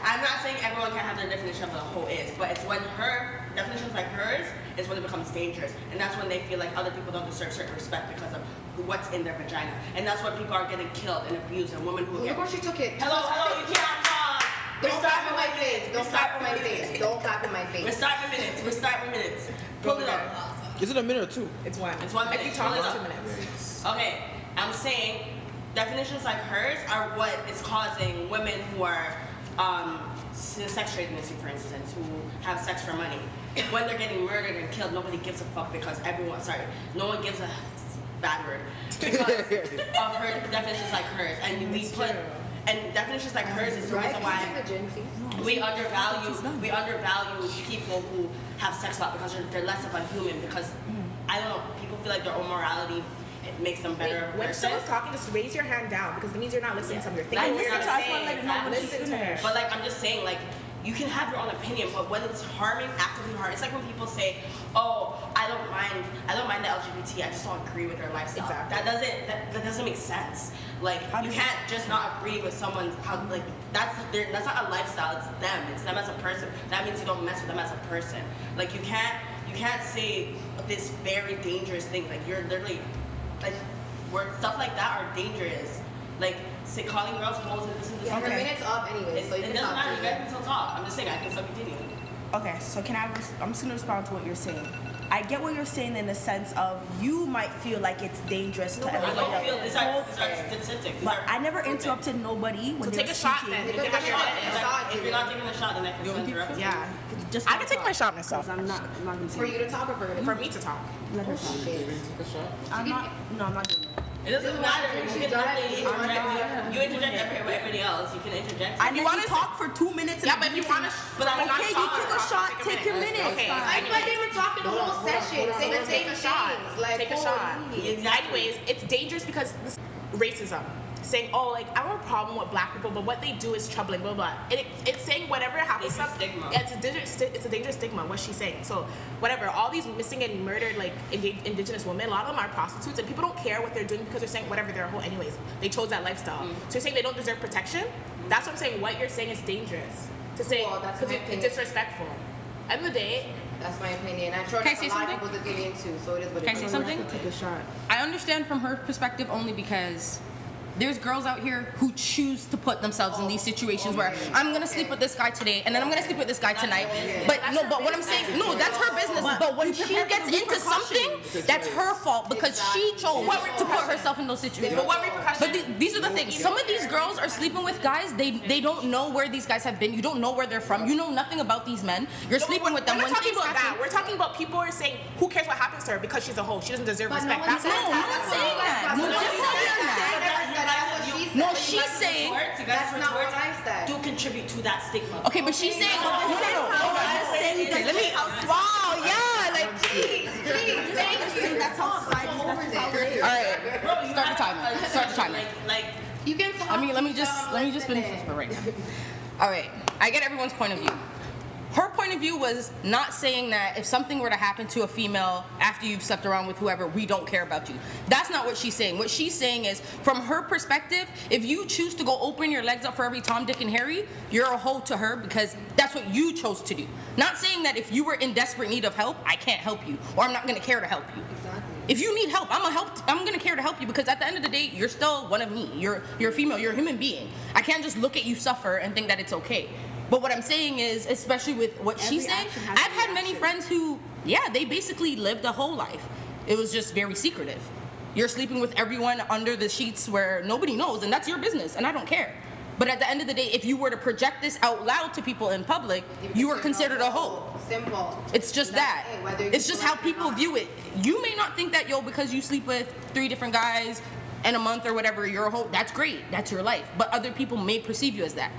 [SPEAKER 2] I'm not saying everyone can have their definition of what a hoe is, but it's when her definition's like hers is when it becomes dangerous, and that's when they feel like other people don't deserve certain respect because of what's in their vagina, and that's when people are getting killed and abused, and women who
[SPEAKER 5] Look
[SPEAKER 2] get.
[SPEAKER 5] where she took it.
[SPEAKER 2] Hello, you can't talk.
[SPEAKER 5] Don't slap in my face. Don't slap in my face. Don't clap in my
[SPEAKER 2] We're
[SPEAKER 5] face.
[SPEAKER 2] starting minutes. We're starting minutes. Pull it up.
[SPEAKER 4] Is it a minute or two?
[SPEAKER 1] It's one.
[SPEAKER 2] It's 1 minute.
[SPEAKER 1] If you talk,
[SPEAKER 2] Pull it
[SPEAKER 1] it's
[SPEAKER 2] up.
[SPEAKER 1] 2 minutes.
[SPEAKER 2] Okay, I'm saying definitions like hers are what is causing women who are sex trade industry, for instance, who have sex for money. When they're getting murdered and killed, nobody gives a fuck because no one gives a bad word because of her definitions like hers. And we put and definitions like hers is the reason why we undervalue people who have sex a lot because they're less of a human because I don't know, people feel like their own morality it makes them better.
[SPEAKER 1] When someone's talking, just raise your hand down because it means you're not listening to them. You're
[SPEAKER 8] I
[SPEAKER 1] thinking
[SPEAKER 8] listen
[SPEAKER 1] what
[SPEAKER 8] to
[SPEAKER 1] you're
[SPEAKER 8] us
[SPEAKER 1] saying.
[SPEAKER 8] when like no one
[SPEAKER 1] Listen to her.
[SPEAKER 2] But like I'm just saying, like you can have your own opinion, but when it's harming, actively harming, it's like when people say, "Oh, I don't mind the LGBT. I just don't agree with their lifestyle."
[SPEAKER 1] Exactly.
[SPEAKER 2] That doesn't make sense. Like you can't just not agree with someone's how like that's not a lifestyle. It's them. It's them as a person. That means you don't mess with them as a person. Like you can't say this very dangerous thing. Like you're literally like where stuff like that are dangerous. Like say calling girls hoes and this and this.
[SPEAKER 5] Yeah, her minutes up anyway, so you
[SPEAKER 2] It
[SPEAKER 5] can
[SPEAKER 2] doesn't
[SPEAKER 5] talk.
[SPEAKER 2] matter. You guys can still talk. I'm just saying I can still continue.
[SPEAKER 8] Okay, so I'm just gonna respond to what you're saying. I get what you're saying in the sense of you might feel like it's dangerous to
[SPEAKER 2] I
[SPEAKER 8] everybody
[SPEAKER 2] don't feel
[SPEAKER 8] else.
[SPEAKER 2] these are statistics. These
[SPEAKER 8] But
[SPEAKER 2] are
[SPEAKER 8] I never
[SPEAKER 2] proven.
[SPEAKER 8] interrupted nobody when
[SPEAKER 1] So
[SPEAKER 8] they
[SPEAKER 1] take
[SPEAKER 8] were
[SPEAKER 1] a shot
[SPEAKER 8] speaking.
[SPEAKER 1] then. You
[SPEAKER 2] Take
[SPEAKER 1] can
[SPEAKER 2] a
[SPEAKER 1] have your
[SPEAKER 2] shot.
[SPEAKER 1] minute.
[SPEAKER 2] If you're not taking a shot, then I can interrupt you.
[SPEAKER 1] Yeah.
[SPEAKER 8] Just
[SPEAKER 1] I can take my shot myself.
[SPEAKER 8] I'm not gonna
[SPEAKER 5] For you to talk or
[SPEAKER 1] For me to talk.
[SPEAKER 8] let her talk. I'm not doing it.
[SPEAKER 2] It doesn't matter. You can literally interject. You interject everybody else. You can interject.
[SPEAKER 8] I
[SPEAKER 1] you
[SPEAKER 8] want
[SPEAKER 1] wanna
[SPEAKER 8] to talk for 2 minutes.
[SPEAKER 1] Yeah, but if you want to,
[SPEAKER 2] But I'm not
[SPEAKER 8] okay, you
[SPEAKER 2] talking.
[SPEAKER 8] took a shot. Take your minute.
[SPEAKER 1] Okay.
[SPEAKER 5] I feel like they were talking the whole session, saying the same
[SPEAKER 1] Take a shot.
[SPEAKER 5] things. Like,
[SPEAKER 1] Take a shot.
[SPEAKER 2] Exactly.
[SPEAKER 1] Anyways, it's dangerous because this racism. Saying, oh, like, I don't have a problem with black people, but what they do is troubling, blah, blah. And it's saying whatever happens.
[SPEAKER 2] Dangerous stigma.
[SPEAKER 1] Yeah, it's a dangerous stigma, what she's saying. So, whatever, all these missing and murdered, like, indigenous women, a lot of them are prostitutes, and people don't care what they're doing because they're saying whatever, they're a whole anyways. They chose that lifestyle. So, you're saying they don't deserve protection? That's what I'm saying. What you're saying is dangerous. To say,
[SPEAKER 5] Well, that's
[SPEAKER 1] because
[SPEAKER 5] my
[SPEAKER 1] it's
[SPEAKER 5] opinion.
[SPEAKER 1] disrespectful. End of the day,
[SPEAKER 5] That's my opinion. I'm sure
[SPEAKER 3] Can I
[SPEAKER 5] there's
[SPEAKER 3] say
[SPEAKER 5] a lot of
[SPEAKER 3] something?
[SPEAKER 5] people to get into, so it is what it
[SPEAKER 3] Can I say
[SPEAKER 5] is.
[SPEAKER 3] something?
[SPEAKER 8] Take a shot.
[SPEAKER 3] I understand from her perspective only because there's girls out here who choose to put themselves in these situations where I'm gonna sleep with this guy today and then I'm gonna sleep with this guy tonight. But no, but what I'm saying, no, that's her business. But when she gets into something, that's her fault because she chose to put herself in those situations.
[SPEAKER 1] but what repercussions?
[SPEAKER 3] But these are the things. Some of these girls are sleeping with guys. They don't know where these guys have been. You don't know where they're from. You know nothing about these men. You're sleeping with them.
[SPEAKER 1] We're
[SPEAKER 3] When
[SPEAKER 1] not talking
[SPEAKER 3] things
[SPEAKER 1] about that.
[SPEAKER 3] happen,
[SPEAKER 1] We're talking about people who are saying, who cares what happens to her because she's a hoe. She doesn't deserve
[SPEAKER 5] But
[SPEAKER 1] respect.
[SPEAKER 5] no
[SPEAKER 1] That's
[SPEAKER 5] one's
[SPEAKER 1] it.
[SPEAKER 3] no, I'm not saying that. No, I'm not saying that. No, she's saying.
[SPEAKER 5] That's not what I said.
[SPEAKER 2] do contribute to that stigma.
[SPEAKER 3] Okay, but she's saying. No. Okay, let me. Wow, yeah, like.
[SPEAKER 5] Please, thank you.
[SPEAKER 8] That's how society. That's how
[SPEAKER 3] All right, start the timer. Start the timer.
[SPEAKER 2] Like
[SPEAKER 5] You can talk.
[SPEAKER 3] Let me just finish this for right now. All right, I get everyone's point of view. Her point of view was not saying that if something were to happen to a female after you've slept around with whoever, we don't care about you. That's not what she's saying. What she's saying is, from her perspective, if you choose to go open your legs up for every Tom, Dick, and Harry, you're a hoe to her because that's what you chose to do. Not saying that if you were in desperate need of help, I can't help you, or I'm not gonna care to help you.
[SPEAKER 5] Exactly.
[SPEAKER 3] If you need help, I'm gonna care to help you because at the end of the day, you're still one of me. You're a female. You're a human being. I can't just look at you suffer and think that it's okay. But what I'm saying is, especially with what she's saying, I've had many friends who, yeah, they basically lived a whole life. It was just very secretive. You're sleeping with everyone under the sheets where nobody knows, and that's your business, and I don't care. But at the end of the day, if you were to project this out loud to people in public, you were considered a hoe.
[SPEAKER 5] Simple.
[SPEAKER 3] It's just that.
[SPEAKER 5] That's it, whether you
[SPEAKER 3] It's just how
[SPEAKER 5] like it or
[SPEAKER 3] people
[SPEAKER 5] not.
[SPEAKER 3] view it. You may not think that, yo, because you sleep with 3 different guys in a month or whatever, you're a hoe. That's great. That's your life. But other people may perceive you as that.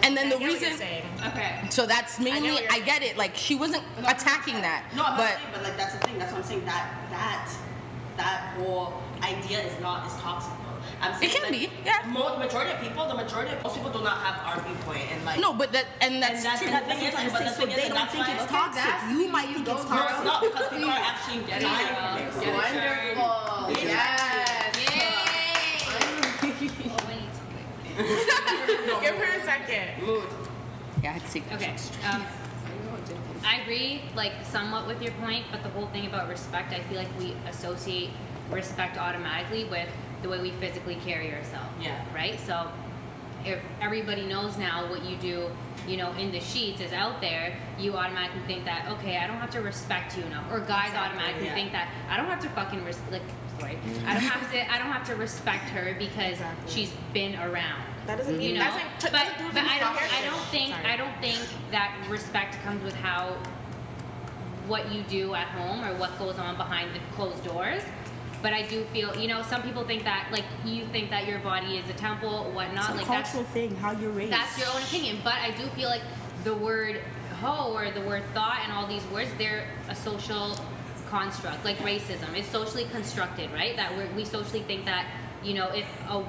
[SPEAKER 3] And then the
[SPEAKER 1] I get what
[SPEAKER 3] reason.
[SPEAKER 1] you're saying.
[SPEAKER 6] Okay.
[SPEAKER 3] So that's mainly,
[SPEAKER 1] what you're
[SPEAKER 3] I get it. Like, she wasn't attacking that.
[SPEAKER 2] no, I'm not
[SPEAKER 3] but
[SPEAKER 2] saying, but like that's the thing. That's what I'm saying. That whole idea is toxic. Though. I'm saying
[SPEAKER 3] It can
[SPEAKER 2] like,
[SPEAKER 3] be, yeah.
[SPEAKER 2] Most people do not have our viewpoint, and like
[SPEAKER 3] no, but that's
[SPEAKER 2] and
[SPEAKER 3] true.
[SPEAKER 2] the thing is, but the
[SPEAKER 8] So
[SPEAKER 2] thing is,
[SPEAKER 8] they don't
[SPEAKER 2] that's
[SPEAKER 8] think
[SPEAKER 2] why
[SPEAKER 8] it's toxic. You might think it's
[SPEAKER 2] No, it's
[SPEAKER 8] toxic.
[SPEAKER 2] not because people are actually dying from it.
[SPEAKER 5] Wonderful. Yes.
[SPEAKER 1] Give her a second.
[SPEAKER 2] Mood.
[SPEAKER 3] Yeah, I had to take that.
[SPEAKER 10] Okay. I agree, like, somewhat with your point, but the whole thing about respect, I feel like we associate respect automatically with the way we physically carry ourselves.
[SPEAKER 2] Yeah.
[SPEAKER 10] Right? So if everybody knows now what you do, you know, in the sheets is out there, you automatically think that, okay, I don't have to respect you enough. Or guys automatically
[SPEAKER 2] yeah.
[SPEAKER 10] think that I don't have to fucking I don't have to respect her because she's been around.
[SPEAKER 1] That doesn't mean
[SPEAKER 10] You know,
[SPEAKER 1] doesn't
[SPEAKER 10] but
[SPEAKER 1] do with
[SPEAKER 10] I
[SPEAKER 1] character.
[SPEAKER 10] I don't think that respect comes with what you do at home or what goes on behind the closed doors. But I do feel, you know, some people think that, like, you think that your body is a temple, whatnot.
[SPEAKER 8] It's a
[SPEAKER 10] like
[SPEAKER 8] cultural thing, how you're raised.
[SPEAKER 10] that's your own opinion. But I do feel like the word hoe or the word thought and all these words, they're a social construct, like racism. It's socially constructed, right? That we socially think that, you know, if a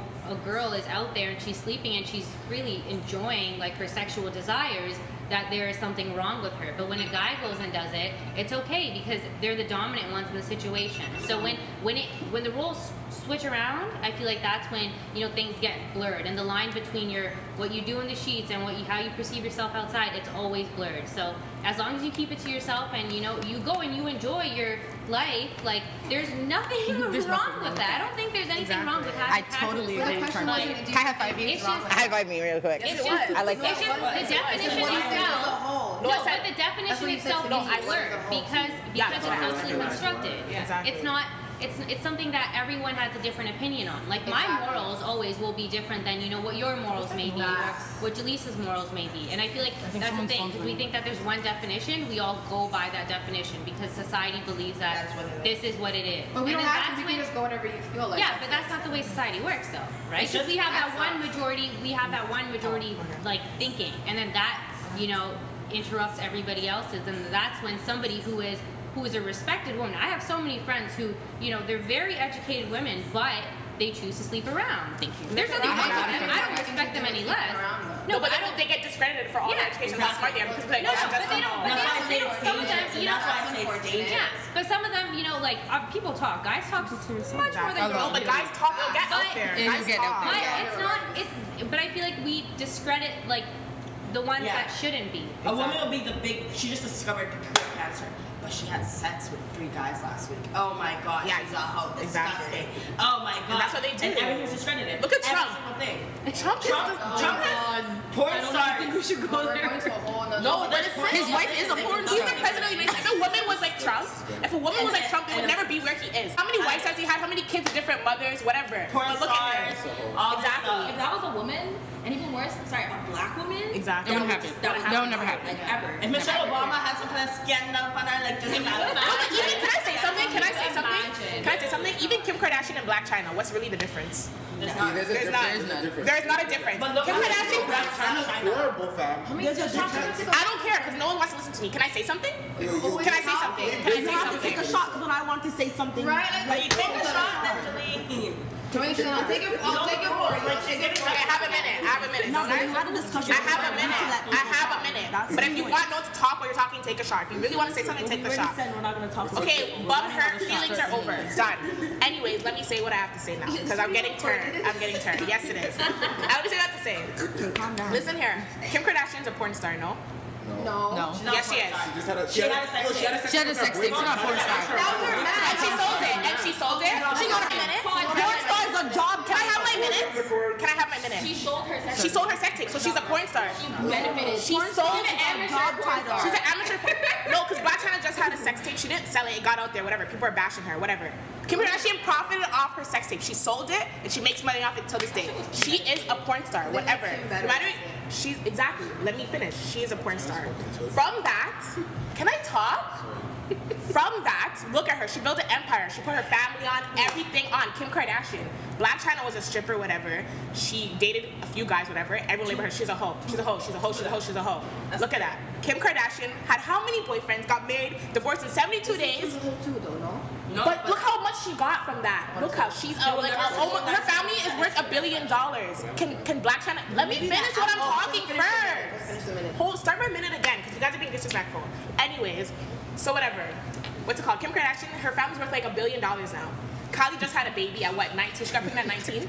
[SPEAKER 10] girl is out there and she's sleeping and she's really enjoying, like, her sexual desires, that there is something wrong with her. But when a guy goes and does it, it's okay because they're the dominant ones in the situation. So when the roles switch around, I feel like that's when, you know, things get blurred, and the line between what you do in the sheets and how you perceive yourself outside, it's always blurred. So as long as you keep it to yourself and, you know, you go and you enjoy your life, like, there's nothing wrong with that. I don't think there's anything wrong with having
[SPEAKER 3] I totally agree.
[SPEAKER 5] The question wasn't,
[SPEAKER 3] Can I have 5 minutes?
[SPEAKER 10] It's just,
[SPEAKER 3] High five me real quick.
[SPEAKER 10] it's just,
[SPEAKER 3] I like
[SPEAKER 10] it's
[SPEAKER 3] that.
[SPEAKER 10] just the definition
[SPEAKER 5] what do you think is a
[SPEAKER 10] itself.
[SPEAKER 5] whole?
[SPEAKER 1] No, I
[SPEAKER 10] but
[SPEAKER 1] said
[SPEAKER 10] the definition
[SPEAKER 5] what you said
[SPEAKER 10] itself
[SPEAKER 5] to me.
[SPEAKER 10] is a
[SPEAKER 5] What is
[SPEAKER 10] word
[SPEAKER 5] a hoe?
[SPEAKER 10] because
[SPEAKER 1] Yeah,
[SPEAKER 10] it's
[SPEAKER 1] that's what I was
[SPEAKER 10] socially
[SPEAKER 1] saying.
[SPEAKER 10] constructed.
[SPEAKER 1] Yeah. Exactly.
[SPEAKER 10] It's not. It's something that everyone has a different opinion on. Like my
[SPEAKER 5] Exactly.
[SPEAKER 10] morals always will be different than what your morals may be or what Jaleesa's morals may be. And I feel like that's the thing because we think that there's one definition. We all go by that definition because society believes that
[SPEAKER 2] That's what it
[SPEAKER 10] this is what it is.
[SPEAKER 5] But we
[SPEAKER 10] And
[SPEAKER 5] don't
[SPEAKER 10] then
[SPEAKER 5] have to.
[SPEAKER 10] that's
[SPEAKER 5] We
[SPEAKER 10] when-
[SPEAKER 5] can just go whatever you feel like.
[SPEAKER 10] yeah, but that's not the way society works, though, right?
[SPEAKER 2] It's
[SPEAKER 10] Because we
[SPEAKER 2] just-
[SPEAKER 10] have that
[SPEAKER 5] that
[SPEAKER 10] one
[SPEAKER 5] sucks.
[SPEAKER 10] majority. We have that one majority like thinking, and then that interrupts everybody else's, and that's when somebody who is a respected woman. I have so many friends who they're very educated women, but they choose to sleep around.
[SPEAKER 3] Thank you.
[SPEAKER 10] There's nothing wrong with them. I don't
[SPEAKER 5] Nothing
[SPEAKER 10] respect them
[SPEAKER 5] to
[SPEAKER 10] any
[SPEAKER 5] do with
[SPEAKER 10] less.
[SPEAKER 5] sleeping around, though.
[SPEAKER 1] No, but I don't think get discredited for all the
[SPEAKER 10] Yeah,
[SPEAKER 1] education how smart they are because like,
[SPEAKER 10] No,
[SPEAKER 1] oh,
[SPEAKER 10] but
[SPEAKER 1] that's
[SPEAKER 10] they don't. But
[SPEAKER 2] That's why I
[SPEAKER 10] they
[SPEAKER 2] say
[SPEAKER 10] don't. Some of them,
[SPEAKER 2] stages, and that's why I say stages.
[SPEAKER 10] Yeah, but some of them, people talk. Guys talk much more than
[SPEAKER 1] No,
[SPEAKER 10] girls
[SPEAKER 1] but
[SPEAKER 10] do.
[SPEAKER 1] guys talk. They'll get out
[SPEAKER 10] But-
[SPEAKER 1] there.
[SPEAKER 3] Yeah,
[SPEAKER 1] Guys
[SPEAKER 3] you get out
[SPEAKER 1] talk.
[SPEAKER 3] there.
[SPEAKER 10] But it's not. But I feel like we discredit the ones
[SPEAKER 2] Yeah.
[SPEAKER 10] that shouldn't be.
[SPEAKER 2] A woman will be she just discovered pancreatic cancer, but she had sex with 3 guys last week. Oh my god,
[SPEAKER 1] Yeah,
[SPEAKER 2] she's a hoe.
[SPEAKER 1] exactly.
[SPEAKER 2] Disgusting. Oh my god.
[SPEAKER 1] that's what they do.
[SPEAKER 2] And everything's discredited.
[SPEAKER 1] Look at
[SPEAKER 2] Every
[SPEAKER 1] Trump.
[SPEAKER 2] single thing.
[SPEAKER 1] Trump is just
[SPEAKER 2] Trump has porn stars.
[SPEAKER 5] We're going to a whole nother.
[SPEAKER 1] No, but it's
[SPEAKER 3] His wife is a porn
[SPEAKER 1] He's
[SPEAKER 3] star.
[SPEAKER 1] the president of the United States. If a woman was like Trump, he would never be where he is. How many wives has he had? How many kids with different mothers? Whatever.
[SPEAKER 2] Porn
[SPEAKER 1] But look at
[SPEAKER 2] stars.
[SPEAKER 1] him.
[SPEAKER 2] All this
[SPEAKER 1] Exactly.
[SPEAKER 2] stuff.
[SPEAKER 6] If that was a woman, and even worse, a black woman,
[SPEAKER 1] Exactly.
[SPEAKER 3] That would happen. That would never happen.
[SPEAKER 6] like ever.
[SPEAKER 2] If Michelle Obama had some kind of scandal on her, like just imagine.
[SPEAKER 1] No, but even, can I say something?
[SPEAKER 6] Imagine.
[SPEAKER 1] Can I say something? Even Kim Kardashian and Black China, what's really the difference?
[SPEAKER 2] There's not.
[SPEAKER 4] There's a
[SPEAKER 1] There's
[SPEAKER 4] difference.
[SPEAKER 1] not.
[SPEAKER 4] There's a difference.
[SPEAKER 1] There's not a difference.
[SPEAKER 2] But look
[SPEAKER 1] Kim
[SPEAKER 2] at
[SPEAKER 1] Kardashian.
[SPEAKER 2] Black China's
[SPEAKER 4] Horrible, fam.
[SPEAKER 8] There's a difference.
[SPEAKER 1] I don't care because no one wants to listen to me. Can I say something? Can I say something? Can I
[SPEAKER 8] You
[SPEAKER 1] say
[SPEAKER 8] have to take
[SPEAKER 1] something?
[SPEAKER 8] a shot when I want to say something.
[SPEAKER 5] Right?
[SPEAKER 2] But you take a shot, actually.
[SPEAKER 5] I'll take it for you.
[SPEAKER 1] Okay, I have a minute.
[SPEAKER 8] No,
[SPEAKER 1] Don't
[SPEAKER 8] but
[SPEAKER 1] I?
[SPEAKER 8] we had a discussion.
[SPEAKER 1] I have a minute. But if you want no to talk while you're talking, take a shot. If you really want to say something, take the
[SPEAKER 8] We already
[SPEAKER 1] shot.
[SPEAKER 8] said we're not gonna talk about
[SPEAKER 1] Okay,
[SPEAKER 8] it.
[SPEAKER 1] bum her feelings are over. Done. Anyways, let me say what I have to say now because I'm getting turned. Yes, it is. I would say that to say.
[SPEAKER 8] Calm down.
[SPEAKER 1] Listen here. Kim Kardashian's a porn star, no?
[SPEAKER 8] No.
[SPEAKER 1] Yes, she is.
[SPEAKER 4] She had a sex
[SPEAKER 3] She had a sex tape. She's not a porn star.
[SPEAKER 1] And she sold it. She got a minute.
[SPEAKER 8] Porn star is a job.
[SPEAKER 1] Can I have my minute? Can I have my minute?
[SPEAKER 6] She sold her sex.
[SPEAKER 1] She sold her sex tape, so she's a porn star.
[SPEAKER 6] benefited.
[SPEAKER 1] She sold
[SPEAKER 8] a job title.
[SPEAKER 1] She's an amateur. No, because Blac Chyna just had a sex tape. She didn't sell it. It got out there. Whatever. People are bashing her. Whatever. Kim Kardashian profited off her sex tape. She sold it, and she makes money off it till this day. She is a porn star. Whatever. No matter. She's exactly. Let me finish. She is a porn star. From that, can I talk? From that, look at her. She built an empire. She put her family on, everything on. Kim Kardashian. Blac Chyna was a stripper, whatever. She dated a few guys, whatever. Everyone labeled her. She's a hoe. She's a hoe. She's a hoe. She's a hoe. She's a hoe. Look at that. Kim Kardashian had how many boyfriends? Got married, divorced in 72 days.
[SPEAKER 2] No,
[SPEAKER 1] But look how much she got from that. Look how she's her family is worth $1 billion. Can Blac Chyna? Let me finish what I'm talking first. Start my minute again because you guys are being disrespectful. Anyways, so whatever. What's it called? Kim Kardashian. Her family's worth like $1 billion now. Kylie just had a baby at what? 19. She got pregnant at 19. If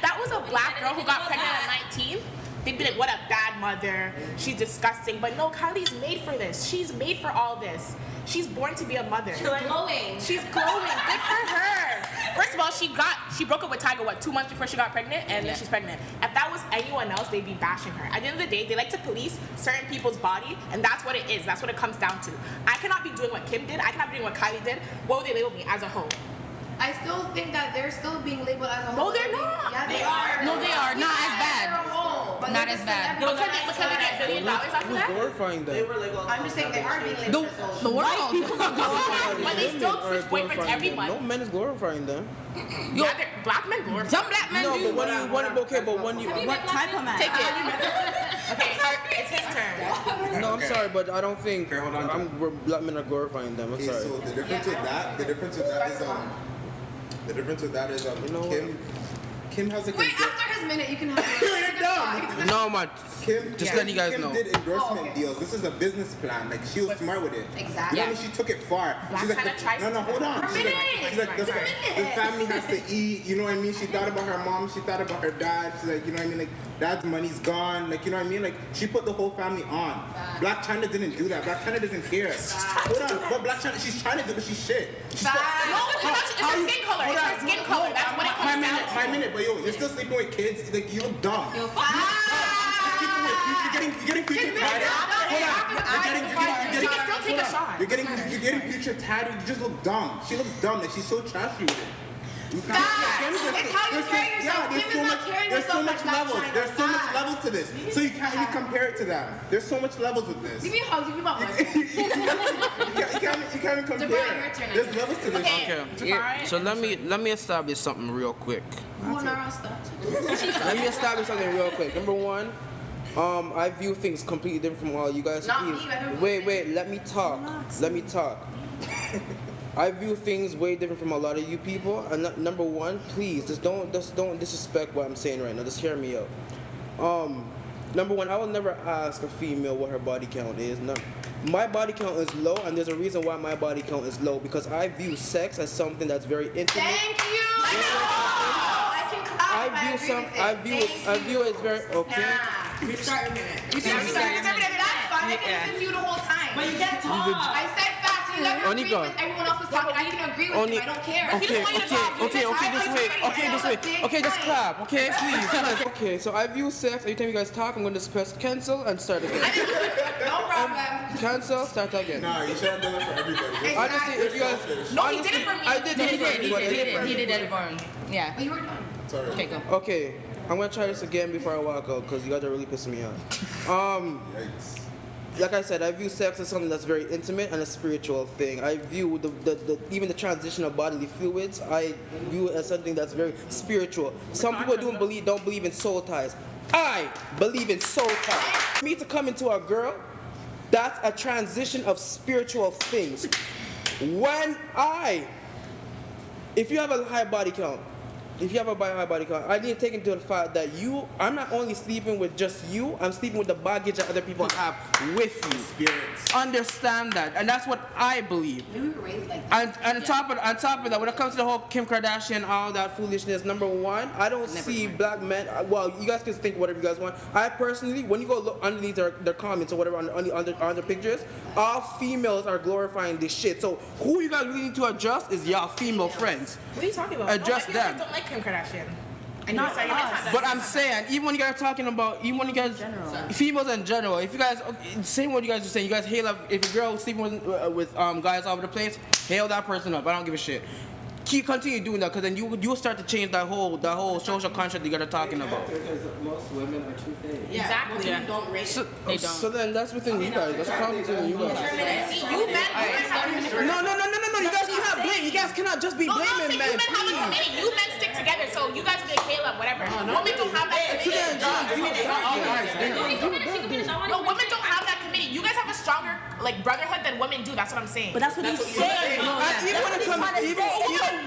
[SPEAKER 1] that was a black girl who got pregnant at 19. They'd be like, what a bad mother. She's disgusting. But no, Kylie's made for this. She's made for all this. She's born to be a mother.
[SPEAKER 6] glowing.
[SPEAKER 1] She's glowing. Good for her. First of all, she broke up with Tiger, 2 months before she got pregnant? And then she's pregnant. If that was anyone else, they'd be bashing her. At the end of the day, they like to police certain people's body, and that's what it is. That's what it comes down to. I cannot be doing what Kim did. I cannot be doing what Kylie did. What would they label me? As a hoe.
[SPEAKER 5] I still think that they're still being labeled as a
[SPEAKER 1] No,
[SPEAKER 5] whole.
[SPEAKER 1] they're not.
[SPEAKER 5] Yeah, they are.
[SPEAKER 3] No, they are. Not as bad.
[SPEAKER 5] They're a whole, but
[SPEAKER 3] Not
[SPEAKER 5] they're
[SPEAKER 3] as
[SPEAKER 5] just
[SPEAKER 3] bad.
[SPEAKER 5] celebrities.
[SPEAKER 1] But can they get $1 billion off of
[SPEAKER 4] Who's
[SPEAKER 1] that?
[SPEAKER 4] glorifying
[SPEAKER 7] They
[SPEAKER 4] them?
[SPEAKER 7] were labeled.
[SPEAKER 5] I'm just saying they are being labeled as hoes.
[SPEAKER 3] The world.
[SPEAKER 1] But they still
[SPEAKER 4] Women are
[SPEAKER 1] switch boyfriends
[SPEAKER 4] glorifying
[SPEAKER 1] every
[SPEAKER 4] them.
[SPEAKER 1] month.
[SPEAKER 4] No man is glorifying them.
[SPEAKER 1] Yeah, black men glorify.
[SPEAKER 3] Some black men
[SPEAKER 4] No,
[SPEAKER 3] do.
[SPEAKER 4] but when you
[SPEAKER 8] What type of man?
[SPEAKER 1] Take it. Okay, it's his turn.
[SPEAKER 4] No, I'm sorry, but I don't think
[SPEAKER 11] Okay, hold on.
[SPEAKER 4] black men are glorifying them. I'm
[SPEAKER 11] Okay,
[SPEAKER 4] sorry.
[SPEAKER 11] so the difference with that is
[SPEAKER 4] You know
[SPEAKER 11] Kim has like
[SPEAKER 5] Wait,
[SPEAKER 11] a
[SPEAKER 5] after his minute, you can have
[SPEAKER 11] You're dumb.
[SPEAKER 4] No, man.
[SPEAKER 11] Kim,
[SPEAKER 4] Just letting you guys
[SPEAKER 11] Kim
[SPEAKER 4] know.
[SPEAKER 11] did endorsement deals. This is a business plan. Like she was smart with it.
[SPEAKER 5] Exactly.
[SPEAKER 11] You know what I mean? She took it far. She's like,
[SPEAKER 1] Blac Chyna tries
[SPEAKER 11] no, hold on. She's like, the family has to eat. You know what I mean? She thought about her mom. She thought about her dad. She's like, you know what I mean? Like dad's money's gone. Like you know what I mean? Like she put the whole family on. Blac Chyna didn't do that. Blac Chyna doesn't care. Hold on, but Blac Chyna, she's trying to do, but she's shit. She's
[SPEAKER 1] No, it's her skin color. It's her skin color. That's what it comes down to.
[SPEAKER 11] My minute, but yo, you're still sleeping with kids. Like you look dumb.
[SPEAKER 5] Yo,
[SPEAKER 11] You're sleeping getting future tatted.
[SPEAKER 1] She can still take a shot.
[SPEAKER 11] You're getting future tatted. You just look dumb. She looks dumb. Like she's so trashy with it.
[SPEAKER 5] It's how you carry yourself.
[SPEAKER 11] There's so much levels. There's so much levels to this. So you can't even compare it to them. There's so much levels with this.
[SPEAKER 5] Give me a hug. Give me my hug.
[SPEAKER 11] You can't even compare. There's levels to this.
[SPEAKER 4] Okay. So let me establish something real quick. Let me establish something real quick. Number one, I view things completely different from all you guys.
[SPEAKER 5] Not me,
[SPEAKER 4] Wait, let me talk. I view things way different from a lot of you people. And number one, please, just don't disrespect what I'm saying right now. Just hear me out. Number one, I will never ask a female what her body count is. No, my body count is low, and there's a reason why my body count is low, because I view sex as something that's very intimate.
[SPEAKER 5] Thank you.
[SPEAKER 4] I view it as very okay.
[SPEAKER 2] Restart a minute.
[SPEAKER 5] That's fine. I can listen to you the whole time.
[SPEAKER 2] But you can't talk.
[SPEAKER 5] I said facts. You never agree with everyone else was talking. I can agree with you. I don't care.
[SPEAKER 4] Okay, just clap. Okay, please. Okay, so I view sex. Every time you guys talk, I'm going to press cancel and start again.
[SPEAKER 5] No problem.
[SPEAKER 4] Cancel, start again.
[SPEAKER 11] Nah, you should have done it for everybody.
[SPEAKER 4] Honestly, if you guys,
[SPEAKER 5] No, he did it for me.
[SPEAKER 4] I did it for everybody.
[SPEAKER 3] He did it for him. Yeah.
[SPEAKER 5] But you were done.
[SPEAKER 11] Sorry.
[SPEAKER 3] Okay, go.
[SPEAKER 4] Okay, I'm gonna try this again before I walk out because you guys are really pissing me off.
[SPEAKER 11] Yikes.
[SPEAKER 4] Like I said, I view sex as something that's very intimate and a spiritual thing. I view even the transition of bodily fluids, I view it as something that's very spiritual. Some people don't believe in soul ties. I believe in soul ties. For me to come into a girl, that's a transition of spiritual things. If you have a high body count, I need to take into the fact that I'm not only sleeping with just you, I'm sleeping with the baggage that other people have with you.
[SPEAKER 11] Spirits.
[SPEAKER 4] Understand that, and that's what I believe.
[SPEAKER 5] Maybe we were raised like that.
[SPEAKER 4] And on top of that, when it comes to the whole Kim Kardashian, all that foolishness, number one, I don't see black men. Well, you guys can think whatever you guys want. I personally, when you go look underneath their comments or whatever on the pictures, all females are glorifying this shit. So who you guys really need to adjust is y'all female friends.
[SPEAKER 1] What are you talking about?
[SPEAKER 4] Address them.
[SPEAKER 1] I don't like Kim Kardashian. And
[SPEAKER 8] Not
[SPEAKER 1] you're saying
[SPEAKER 8] us.
[SPEAKER 4] But I'm saying, even when you guys are talking about, females in general, if you guys, same what you guys are saying, you guys hail up, if a girl sleeping with guys all over the place, hail that person up. I don't give a shit. Continue doing that, because then you'll start to change that whole social contract you guys are talking about.
[SPEAKER 7] Because most women are two-faced.
[SPEAKER 2] Yeah,
[SPEAKER 1] Exactly.
[SPEAKER 2] most women don't rate it.
[SPEAKER 3] They don't.
[SPEAKER 4] So then that's within you guys. That's a problem within you guys.
[SPEAKER 1] You men
[SPEAKER 4] No. You guys cannot blame. You guys cannot just be blaming men.
[SPEAKER 1] You men have a committee. You men stick together. So you guys be like Caleb, whatever. Women don't have that committee. No, women don't have that committee. You guys have a stronger brotherhood than women do. That's what I'm saying.
[SPEAKER 8] But that's what he's saying.
[SPEAKER 4] Even when it comes,
[SPEAKER 8] It's a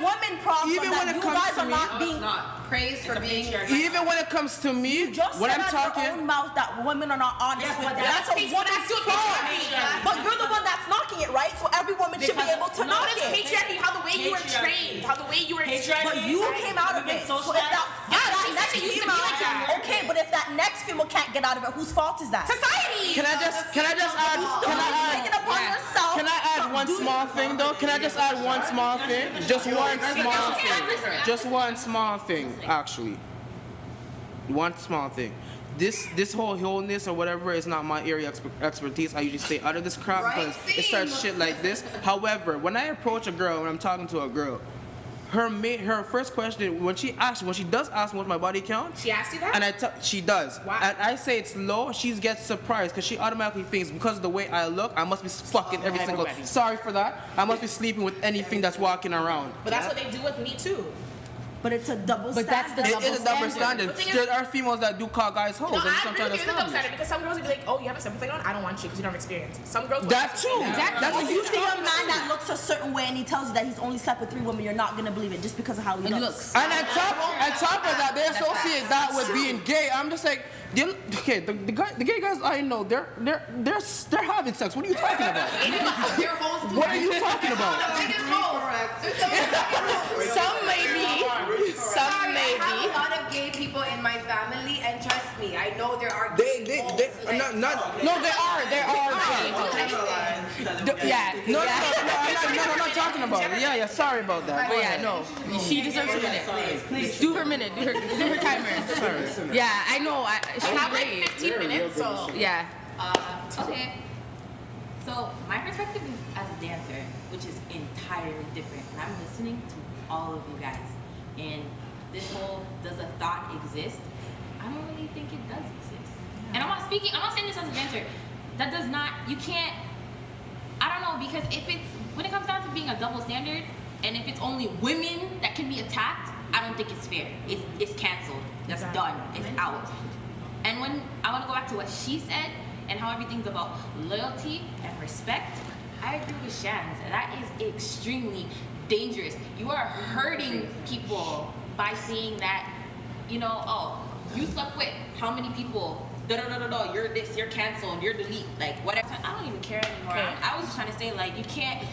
[SPEAKER 8] woman problem
[SPEAKER 4] even when
[SPEAKER 8] that
[SPEAKER 4] it
[SPEAKER 8] you
[SPEAKER 4] comes
[SPEAKER 8] guys
[SPEAKER 4] to
[SPEAKER 8] are
[SPEAKER 4] me-
[SPEAKER 8] not being.
[SPEAKER 2] Praise for being your.
[SPEAKER 4] even when it comes to me,
[SPEAKER 8] Just
[SPEAKER 4] when
[SPEAKER 8] said
[SPEAKER 4] I'm
[SPEAKER 8] out your own
[SPEAKER 4] talking,
[SPEAKER 8] mouth that women are not honest with that.
[SPEAKER 1] that's
[SPEAKER 8] That's a
[SPEAKER 1] patriarchy.
[SPEAKER 8] woman's
[SPEAKER 1] That's
[SPEAKER 8] fault. But you're the one that's knocking it, right? So every woman should be able to knock
[SPEAKER 1] It's
[SPEAKER 8] it.
[SPEAKER 1] patriarchy, how the way you were trained, how the way you were
[SPEAKER 8] But you came out of it. So if that next
[SPEAKER 1] it used to be
[SPEAKER 8] female,
[SPEAKER 1] like that.
[SPEAKER 8] okay, but if that next female can't get out of it, whose fault is that?
[SPEAKER 1] society.
[SPEAKER 4] can I just add
[SPEAKER 8] Take it upon yourself.
[SPEAKER 4] Can I add one small thing though? Can I just add one small thing? Just one small thing. Just one small thing, actually. One small thing. This whole wholeness or whatever is not my area of expertise. I usually stay out of this crap because it starts shit like this. However, when I approach a girl, when I'm talking to a girl, her first question when she does ask me what's my body count,
[SPEAKER 1] She asked you that?
[SPEAKER 4] and she does,
[SPEAKER 1] Wow.
[SPEAKER 4] and I say it's low, she gets surprised because she automatically thinks because of the way I look, I must be fucking every single. Sorry for that. I must be sleeping with anything that's walking around.
[SPEAKER 1] But that's what they do with me too.
[SPEAKER 8] But it's a double
[SPEAKER 3] But that's
[SPEAKER 8] standard.
[SPEAKER 3] the
[SPEAKER 4] It is a double standard.
[SPEAKER 1] The thing is-
[SPEAKER 4] There are females that do call guys hoes,
[SPEAKER 1] No,
[SPEAKER 4] and
[SPEAKER 1] I
[SPEAKER 4] sometimes
[SPEAKER 1] agree with you.
[SPEAKER 4] that's
[SPEAKER 1] It's a double
[SPEAKER 4] not.
[SPEAKER 1] standard because some girls would be like, "Oh, you have a simple thing on? I don't want you because you don't have experience." Some girls.
[SPEAKER 4] That too. That's what
[SPEAKER 8] If you see a man that looks a certain way and he tells you that he's only slept with 3 women, you're not gonna believe it just because of how he looks.
[SPEAKER 4] And on top of that, they associate that with being gay. I'm just like, the gay guys I know, they're having sex. What are you talking about?
[SPEAKER 2] They're hoes too.
[SPEAKER 4] What are you talking about?
[SPEAKER 8] Some maybe. Some
[SPEAKER 5] I have a
[SPEAKER 8] maybe.
[SPEAKER 5] lot of gay people in my family, and trust me, I know there are
[SPEAKER 4] They
[SPEAKER 5] gay
[SPEAKER 4] not
[SPEAKER 3] No, there are. There are.
[SPEAKER 7] because it will get
[SPEAKER 3] Yeah,
[SPEAKER 7] you
[SPEAKER 3] no,
[SPEAKER 4] I'm not talking about it. Yeah, sorry about that.
[SPEAKER 3] But yeah, no, she deserves a minute.
[SPEAKER 6] Please.
[SPEAKER 3] Do her minute, do her timer.
[SPEAKER 4] Sorry.
[SPEAKER 3] Yeah, I know.
[SPEAKER 1] I
[SPEAKER 3] She's
[SPEAKER 1] have like
[SPEAKER 3] great.
[SPEAKER 1] 15 minutes, so
[SPEAKER 3] Yeah.
[SPEAKER 6] Okay. So my perspective is as a dancer, which is entirely different. And I'm listening to all of you guys. And this whole does a thought exist? I don't really think it does exist. And I'm not saying this as a dancer. That does not, you can't, I don't know, because when it comes down to being a double standard, and if it's only women that can be attacked, I don't think it's fair. It's canceled. That's done. It's out. And when I want to go back to what she said and how everything's about loyalty and respect, I agree with Shans. That is extremely dangerous. You are hurting people by saying that, oh, you slept with how many people? You're this, you're canceled, you're delete, like whatever. I don't even care anymore.
[SPEAKER 1] Okay.
[SPEAKER 6] I was just trying to say, like, you can't,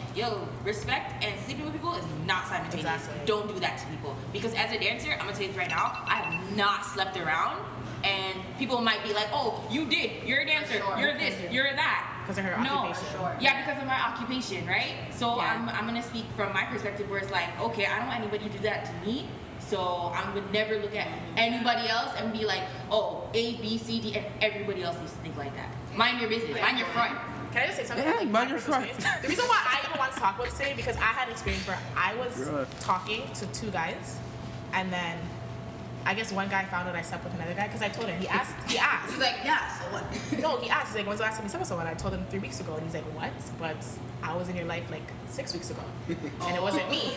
[SPEAKER 6] respect and sleeping with people is not simultaneous.
[SPEAKER 1] Exactly.
[SPEAKER 6] Don't do that to people. Because as a dancer, I'm gonna tell you this right now, I have not slept around, and people might be like, oh, you did, you're a dancer, you're this, you're that.
[SPEAKER 1] Because of her occupation.
[SPEAKER 6] Yeah, because of my occupation, right? So
[SPEAKER 1] Yeah.
[SPEAKER 6] I'm gonna speak from my perspective where it's like, okay, I don't want anybody to do that to me. So I would never look at anybody else and be like, oh, A, B, C, D, and everybody else needs to think like that. Mind your business, mind your front.
[SPEAKER 1] Can I just say something?
[SPEAKER 4] Yeah,
[SPEAKER 1] Like,
[SPEAKER 4] mind your
[SPEAKER 1] personal
[SPEAKER 4] front.
[SPEAKER 1] space? The reason why I even want to talk about this today because I had an experience where I was
[SPEAKER 4] Right.
[SPEAKER 1] talking to two guys, and then I guess one guy found out I slept with another guy because I told him. He asked.
[SPEAKER 5] He's like, yeah, so what?
[SPEAKER 1] No, he asked. He's like, when's the last time you slept with someone? I told him 3 weeks ago, and he's like, what? But I was in your life like 6 weeks ago, and it wasn't me.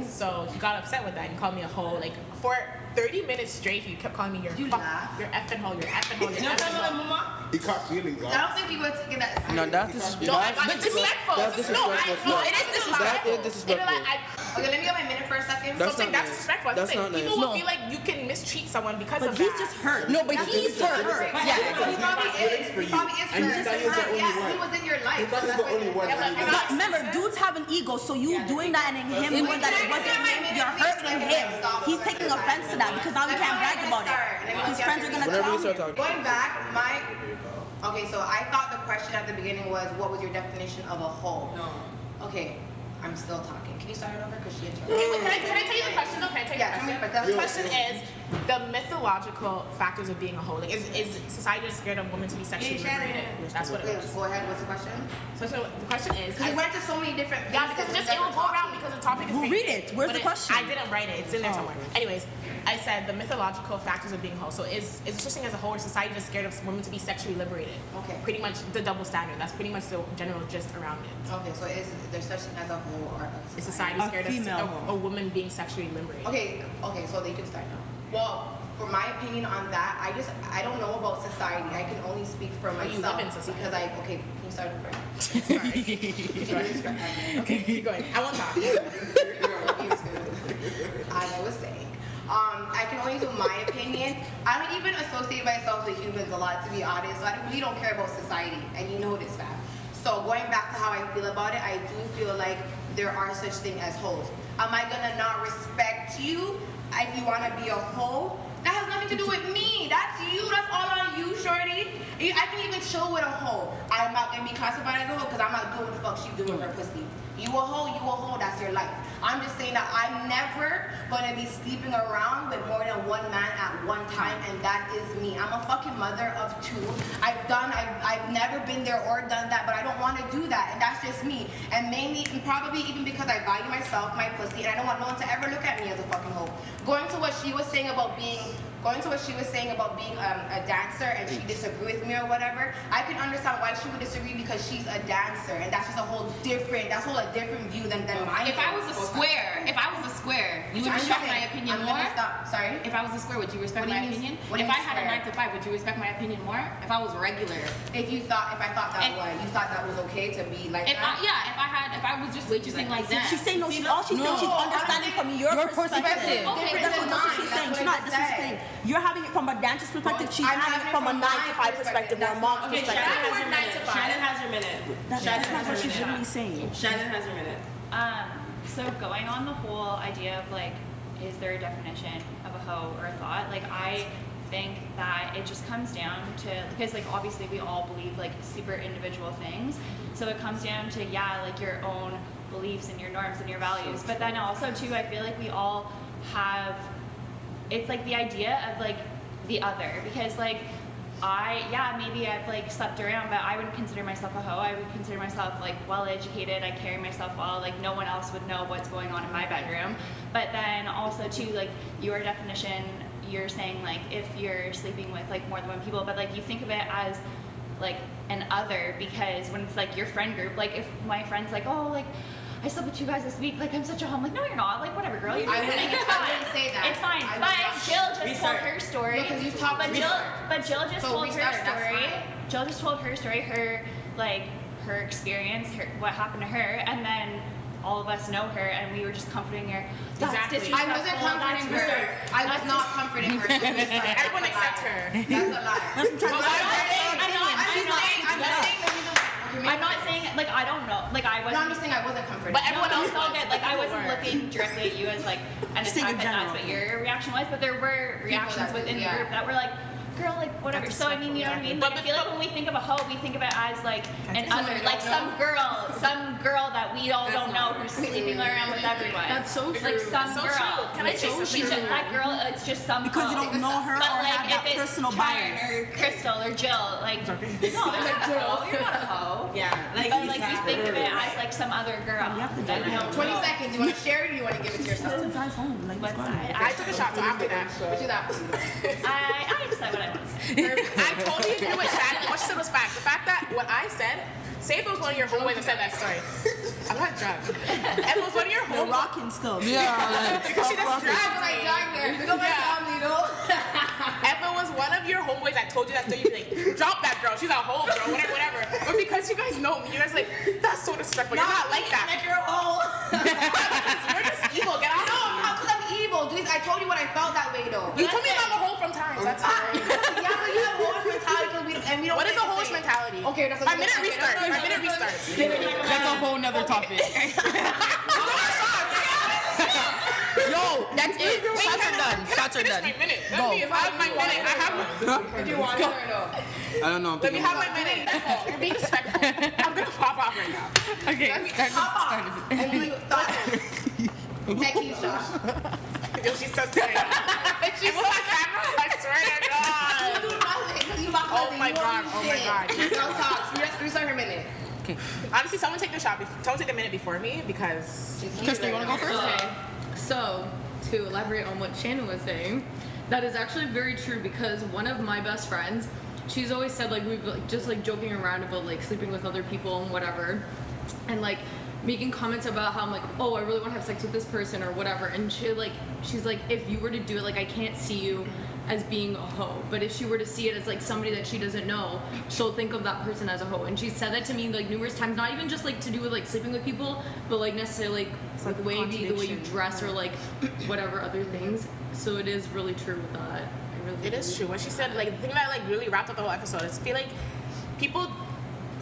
[SPEAKER 1] So he got upset with that, and he called me a hoe. Like for 30 minutes straight, he kept calling me your effing hoe, your effing hoe, your effing hoe.
[SPEAKER 11] He caught feelings
[SPEAKER 5] I
[SPEAKER 11] off.
[SPEAKER 5] don't think you were taking that serious.
[SPEAKER 4] No, that's
[SPEAKER 1] No,
[SPEAKER 4] disrespectful.
[SPEAKER 1] but disrespectful.
[SPEAKER 4] That's disrespectful.
[SPEAKER 1] No, it is disrespectful.
[SPEAKER 4] That is disrespectful.
[SPEAKER 5] Okay, let me get my minute for a second.
[SPEAKER 4] That's
[SPEAKER 1] Something
[SPEAKER 4] not
[SPEAKER 1] that's
[SPEAKER 4] nice.
[SPEAKER 1] disrespectful.
[SPEAKER 4] That's not
[SPEAKER 1] People
[SPEAKER 4] nice.
[SPEAKER 1] will
[SPEAKER 3] No.
[SPEAKER 1] feel like you can mistreat someone because
[SPEAKER 8] But
[SPEAKER 1] of
[SPEAKER 8] he's
[SPEAKER 1] that.
[SPEAKER 8] just hurt.
[SPEAKER 3] No, but he's hurt.
[SPEAKER 5] Yeah,
[SPEAKER 3] Yeah.
[SPEAKER 5] he probably is.
[SPEAKER 11] for
[SPEAKER 5] He
[SPEAKER 11] you.
[SPEAKER 5] probably is
[SPEAKER 11] And you
[SPEAKER 5] hurt.
[SPEAKER 11] thought he was the only
[SPEAKER 5] Yeah,
[SPEAKER 11] one.
[SPEAKER 5] he was in your life.
[SPEAKER 11] He thought he was the only one.
[SPEAKER 1] Yeah, but you're
[SPEAKER 8] But
[SPEAKER 1] not-
[SPEAKER 8] remember, dudes have an ego, so you doing that and him knowing that it wasn't him, you're hurting him. He's taking offense to that because now you can't brag about it. His friends are gonna
[SPEAKER 4] Whenever
[SPEAKER 8] tell
[SPEAKER 4] you start
[SPEAKER 8] him.
[SPEAKER 4] talking.
[SPEAKER 5] Going back, okay, so I thought the question at the beginning was, what was your definition of a hoe? No. Okay, I'm still talking. Can you start it over? Because she interrupted.
[SPEAKER 1] Okay, wait, can I tell you the question? No, can I tell you
[SPEAKER 5] Yeah,
[SPEAKER 1] the
[SPEAKER 5] tell me
[SPEAKER 1] question?
[SPEAKER 5] the
[SPEAKER 1] The
[SPEAKER 5] question.
[SPEAKER 1] question is the mythological factors of being a hoe. Like, is society just scared of women to be sexually liberated? That's what it
[SPEAKER 5] Wait,
[SPEAKER 1] is.
[SPEAKER 5] go ahead. What's the question?
[SPEAKER 1] So the question is.
[SPEAKER 5] Because it went to so many different things.
[SPEAKER 1] Yeah, because it will go around because the topic is.
[SPEAKER 8] Well,
[SPEAKER 1] pretty
[SPEAKER 8] read
[SPEAKER 1] big.
[SPEAKER 8] it. Where's
[SPEAKER 1] But
[SPEAKER 8] the question?
[SPEAKER 1] I didn't write it. It's in there somewhere. Anyways, I said the mythological factors of being a hoe. So is it such thing as a hoe, or society just scared of women to be sexually liberated?
[SPEAKER 5] Okay.
[SPEAKER 1] Pretty much the double standard. That's pretty much the general gist around it.
[SPEAKER 5] Okay, so is there such thing as a hoe or a
[SPEAKER 1] Is
[SPEAKER 5] society?
[SPEAKER 1] society scared
[SPEAKER 8] female
[SPEAKER 1] of
[SPEAKER 8] hoe.
[SPEAKER 1] a woman being sexually liberated?
[SPEAKER 5] Okay, so you can start now. Well, for my opinion on that, I don't know about society. I can only speak for
[SPEAKER 1] But you
[SPEAKER 5] myself
[SPEAKER 1] live in society.
[SPEAKER 5] because can you start over?
[SPEAKER 1] Okay, keep going. I won't talk.
[SPEAKER 5] I was saying. I can only do my opinion. I don't even associate myself with humans a lot, to be honest. So I really don't care about society, and you know this fact. So going back to how I feel about it, I do feel like there are such thing as hoes. Am I gonna not respect you if you wanna be a hoe? That has nothing to do with me. That's you. That's all on you, shorty. I can even chill with a hoe. I'm not gonna be classified as a hoe because I'm not doing what the fuck she doing with her pussy. You a hoe, that's your life. I'm just saying that I'm never gonna be sleeping around with more than one man at one time, and that is me. I'm a fucking mother of two. I've never been there or done that, but I don't wanna do that, and that's just me. And mainly, and probably even because I value myself, my pussy, and I don't want no one to ever look at me as a fucking hoe. Going to what she was saying about being a dancer and she disagreed with me or whatever, I can understand why she would disagree because she's a dancer and that's just a whole different view than mine.
[SPEAKER 6] If I was a square, you would respect my opinion more?
[SPEAKER 5] Sorry?
[SPEAKER 6] If I was a square, would you respect
[SPEAKER 5] What do
[SPEAKER 6] my
[SPEAKER 5] you mean-
[SPEAKER 6] opinion?
[SPEAKER 5] what do
[SPEAKER 6] If
[SPEAKER 5] you
[SPEAKER 6] I
[SPEAKER 5] mean
[SPEAKER 6] had a
[SPEAKER 5] square?
[SPEAKER 6] 9 to 5, would you respect my opinion more? If I was regular.
[SPEAKER 5] If I thought that was okay to be like
[SPEAKER 6] If
[SPEAKER 5] that?
[SPEAKER 6] if I was just waitressing like that.
[SPEAKER 8] She's saying no. She's understanding from your perspective.
[SPEAKER 6] Okay,
[SPEAKER 8] That's what she's saying. She's not. This is the thing. You're having it from a dancer's perspective. She's having it from a 9 to 5 perspective or a mom's
[SPEAKER 6] Okay,
[SPEAKER 8] perspective.
[SPEAKER 6] Shannon has your minute.
[SPEAKER 8] That's not what she's really saying.
[SPEAKER 6] Shannon has your minute.
[SPEAKER 9] So going on the whole idea of like, is there a definition of a hoe or a thought? Like I
[SPEAKER 12] think that it just comes down to, because like obviously we all believe like super individual things, so it comes down to like your own beliefs and your norms and your values. But then also too, I feel like we all have, it's like the idea of like the other, because like maybe I've like slept around, but I wouldn't consider myself a hoe. I would consider myself like well educated. I carry myself well. Like no one else would know what's going on in my bedroom. But then also too, like your definition, you're saying like if you're sleeping with like more than one people, but like you think of it as like an other, because when it's like your friend group, like if my friend's like, oh, like I slept with 2 guys this week, like I'm such a hoe. I'm like, no, you're not. Like whatever, girl. You're
[SPEAKER 5] I wouldn't say that.
[SPEAKER 12] It's fine. But Jill just told her story.
[SPEAKER 5] Because you talked
[SPEAKER 12] But Jill just told her story. Jill just told her story, her experience, what happened to her, and then all of us know her, and we were just comforting her.
[SPEAKER 5] Exactly. I wasn't comforting her. I was not comforting her.
[SPEAKER 1] Everyone except her.
[SPEAKER 5] That's a lie.
[SPEAKER 12] I'm not saying like I don't know, like I wasn't.
[SPEAKER 5] No, I'm just saying I wasn't comforted.
[SPEAKER 12] But everyone else felt it. Like I wasn't looking directly at you as like an attack, and that's what your reaction was. But there were reactions within the group that were like, girl, like whatever. So I mean, you know what I mean? Like I feel like when we think of a hoe, we think of it as like an other, like some girl that we all don't know who's sleeping around with everyone.
[SPEAKER 9] That's so true.
[SPEAKER 12] Like some girl.
[SPEAKER 1] Can I say something?
[SPEAKER 12] She's just that girl. It's just some.
[SPEAKER 8] Because you don't know her
[SPEAKER 12] but
[SPEAKER 8] or
[SPEAKER 12] like
[SPEAKER 8] have that
[SPEAKER 12] if it's
[SPEAKER 8] personal
[SPEAKER 12] Karen
[SPEAKER 8] bias.
[SPEAKER 12] or Crystal or Jill, like no, there's a Jill. You're not a hoe.
[SPEAKER 2] Yeah.
[SPEAKER 12] But like you think of it as like some other girl. That you don't
[SPEAKER 5] 20
[SPEAKER 12] know.
[SPEAKER 5] seconds. You want to share it or you want to give it to yourself?
[SPEAKER 1] I took a shot, so after that.
[SPEAKER 5] What you got?
[SPEAKER 12] I decide what I want to say.
[SPEAKER 1] I totally agree with Shannon. What she said was facts. The fact that what I said, say if it was one of your homeboys that said that story. I'm not drunk. If it was one of your
[SPEAKER 8] They're
[SPEAKER 1] homeboys.
[SPEAKER 8] rocking still.
[SPEAKER 4] Yeah,
[SPEAKER 1] Because she just dragged
[SPEAKER 5] Like,
[SPEAKER 1] me.
[SPEAKER 5] darn there. We don't like family, though.
[SPEAKER 1] If it was one of your homeboys that told you that story, you'd be like, drop that girl. She's a hoe, bro. Whatever. But because you guys know me, you guys like, that's so disrespectful. You're not like that.
[SPEAKER 5] Like you're a hoe.
[SPEAKER 1] You're just evil. Get out.
[SPEAKER 5] No, how could I'm evil? Dude, I told you when I felt that way, though.
[SPEAKER 1] You told me about the whole from times. That's fine.
[SPEAKER 5] Yeah, but you have a hoish mentality and we don't.
[SPEAKER 1] What is a hoish mentality?
[SPEAKER 5] Okay, that's a
[SPEAKER 1] My minute restart.
[SPEAKER 4] That's a whole nother topic. Yo, that's it. Shots are done. Shots are done.
[SPEAKER 1] My minute.
[SPEAKER 4] Go.
[SPEAKER 1] Let me have my minute. I have.
[SPEAKER 5] Do you want it or no?
[SPEAKER 4] I don't know. I'm
[SPEAKER 1] Let me
[SPEAKER 4] thinking
[SPEAKER 1] have
[SPEAKER 4] about
[SPEAKER 1] my minute. You're being respectful. I'm gonna pop off right now.
[SPEAKER 4] Okay.
[SPEAKER 5] Pop off. And you thought. Thank you, Josh.
[SPEAKER 1] Yo, she's so scared. She was on camera. I swear to God.
[SPEAKER 5] You do nothing. You my
[SPEAKER 1] Oh my God. Oh my God.
[SPEAKER 5] Don't talk. Restart her minute.
[SPEAKER 4] Okay.
[SPEAKER 1] Honestly, someone take the shot. Someone take the minute before me because.
[SPEAKER 4] Krista, you wanna go first?
[SPEAKER 9] Okay. So, to elaborate on what Shannon was saying, that is actually very true because one of my best friends, she's always said like we've like, just like joking around about like sleeping with other people and whatever, and like making comments about how I'm like, oh, I really want to have sex with this person or whatever, and she's like, if you were to do it, like I can't see you as being a hoe, but if she were to see it as like somebody that she doesn't know, she'll think of that person as a hoe. And she said that to me like numerous times, not even just like to do with like sleeping with people, but like necessarily like the way you dress or like whatever other things. So it is really true with that.
[SPEAKER 1] it is true. What she said, like the thing that like really wrapped up the whole episode is I feel like people.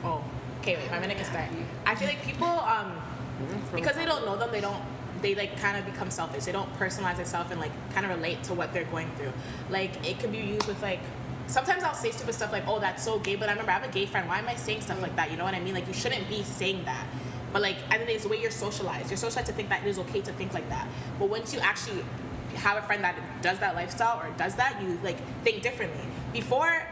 [SPEAKER 1] Oh, okay, wait, my minute can start. I feel like people, because they don't know them, they like kind of become selfish. They don't personalize themselves and like kind of relate to what they're going through. Like it could be used with like, sometimes I'll say stupid stuff like, oh, that's so gay, but I remember I have a gay friend. Why am I saying stuff like that? You know what I mean? Like you shouldn't be saying that. But like at the end of the day, it's the way you're socialized. You're socialized to think that it is okay to think like that. But once you actually have a friend that does that lifestyle or does that, you like think differently. Before,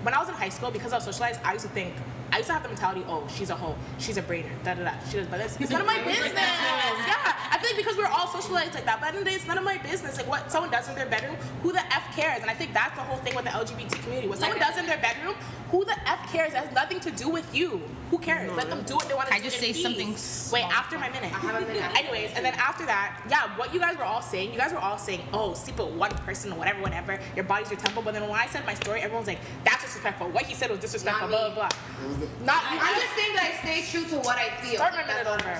[SPEAKER 1] when I was in high school, because I was socialized, I used to have the mentality, oh, she's a hoe, she's a brainer, da-da-da. She does, but it's none of my business. Yeah, I feel like because we're all socialized like that, but at the end of the day, it's none of my business. Like what someone does in their bedroom, who the F cares? And I think that's the whole thing with the LGBT community. What someone does in their bedroom, who the F cares? It has nothing to do with you. Who cares? Let them do what they want to do.
[SPEAKER 3] I just say something
[SPEAKER 1] Wait, after my minute. I have a minute. Anyways, and then after that, yeah, what you guys were all saying, oh, sleep with one person or whatever, your body's your temple. But then when I said my story, everyone's like, that's disrespectful. What he said was disrespectful, blah, blah, blah. Not me.
[SPEAKER 5] I'm just saying that I stay true to what I feel.
[SPEAKER 1] Start my minute over.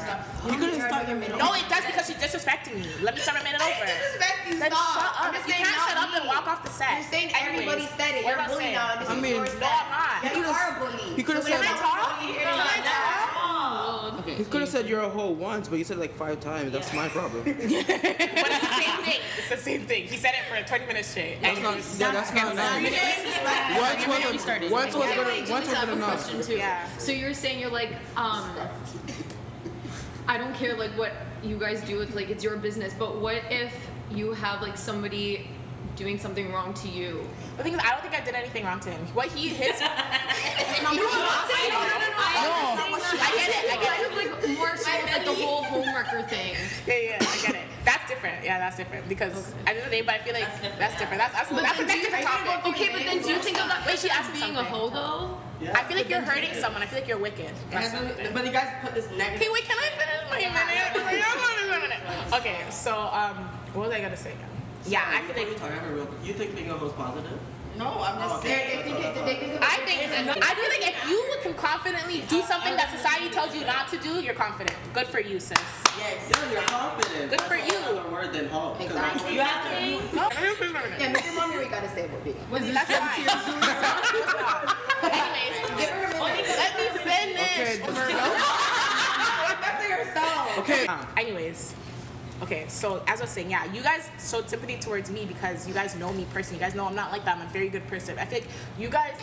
[SPEAKER 8] You couldn't start your minute.
[SPEAKER 1] No, it does because she's disrespecting me. Let me start my minute over.
[SPEAKER 5] I disrespect you,
[SPEAKER 1] Then
[SPEAKER 5] stop.
[SPEAKER 1] shut up.
[SPEAKER 5] I'm just
[SPEAKER 1] You
[SPEAKER 5] saying
[SPEAKER 1] can't
[SPEAKER 5] not
[SPEAKER 1] shut up
[SPEAKER 5] me.
[SPEAKER 1] and walk off the set.
[SPEAKER 5] I'm saying
[SPEAKER 1] Anyways,
[SPEAKER 5] everybody said it.
[SPEAKER 1] what
[SPEAKER 5] You're
[SPEAKER 1] am I
[SPEAKER 5] a bully
[SPEAKER 1] saying?
[SPEAKER 5] now. And this is your
[SPEAKER 1] No, I'm not.
[SPEAKER 5] Yeah, you are a bully.
[SPEAKER 4] He could've
[SPEAKER 5] So
[SPEAKER 4] said
[SPEAKER 5] when I
[SPEAKER 4] that.
[SPEAKER 5] talk, you hear me like that.
[SPEAKER 4] Okay. He could have said you're a hoe once, but he said it like 5 times. That's my problem.
[SPEAKER 1] But it's the same thing. It's the same thing. He said it for 20 minutes straight.
[SPEAKER 4] That's not nice. Once was good enough.
[SPEAKER 9] Question too.
[SPEAKER 1] Yeah.
[SPEAKER 9] So you're saying you're like, I don't care like what you guys do. It's like it's your business. But what if you have like somebody doing something wrong to you?
[SPEAKER 1] The thing is, I don't think I did anything wrong to him. What he his.
[SPEAKER 9] I get it. Like more so like the whole homewrecker thing.
[SPEAKER 1] Yeah, I get it. That's different. Yeah, that's different because at the end of the day, but I feel like that's different. That's a different topic.
[SPEAKER 9] Okay, but then do you think of that
[SPEAKER 1] Wait, she asked
[SPEAKER 9] as
[SPEAKER 1] me
[SPEAKER 9] being a
[SPEAKER 1] something.
[SPEAKER 9] hoe though?
[SPEAKER 7] Yeah.
[SPEAKER 1] I feel like you're hurting someone. I feel like you're wicked.
[SPEAKER 2] But you guys put this negative.
[SPEAKER 1] Okay, wait, can I finish my minute? Okay, so what was I gonna say? Yeah, I feel like
[SPEAKER 7] You think being a hoe is positive?
[SPEAKER 2] No, I'm just saying.
[SPEAKER 1] I feel like if you can confidently do something that society tells you not to do, you're confident. Good for you, sis.
[SPEAKER 2] Yes.
[SPEAKER 7] Yeah, you're confident.
[SPEAKER 1] Good for
[SPEAKER 7] That's
[SPEAKER 1] you.
[SPEAKER 7] another word than hoe.
[SPEAKER 2] Exactly. You have to.
[SPEAKER 1] No.
[SPEAKER 5] Yeah, make your mommy what you gotta say about being.
[SPEAKER 1] That's fine. Anyways,
[SPEAKER 5] Give her a minute.
[SPEAKER 1] let me finish.
[SPEAKER 5] Back to yourself.
[SPEAKER 4] Okay.
[SPEAKER 1] Anyways, okay, so as I was saying, yeah, you guys showed sympathy towards me because you guys know me personally. You guys know I'm not like that. I'm a very good person. I think you guys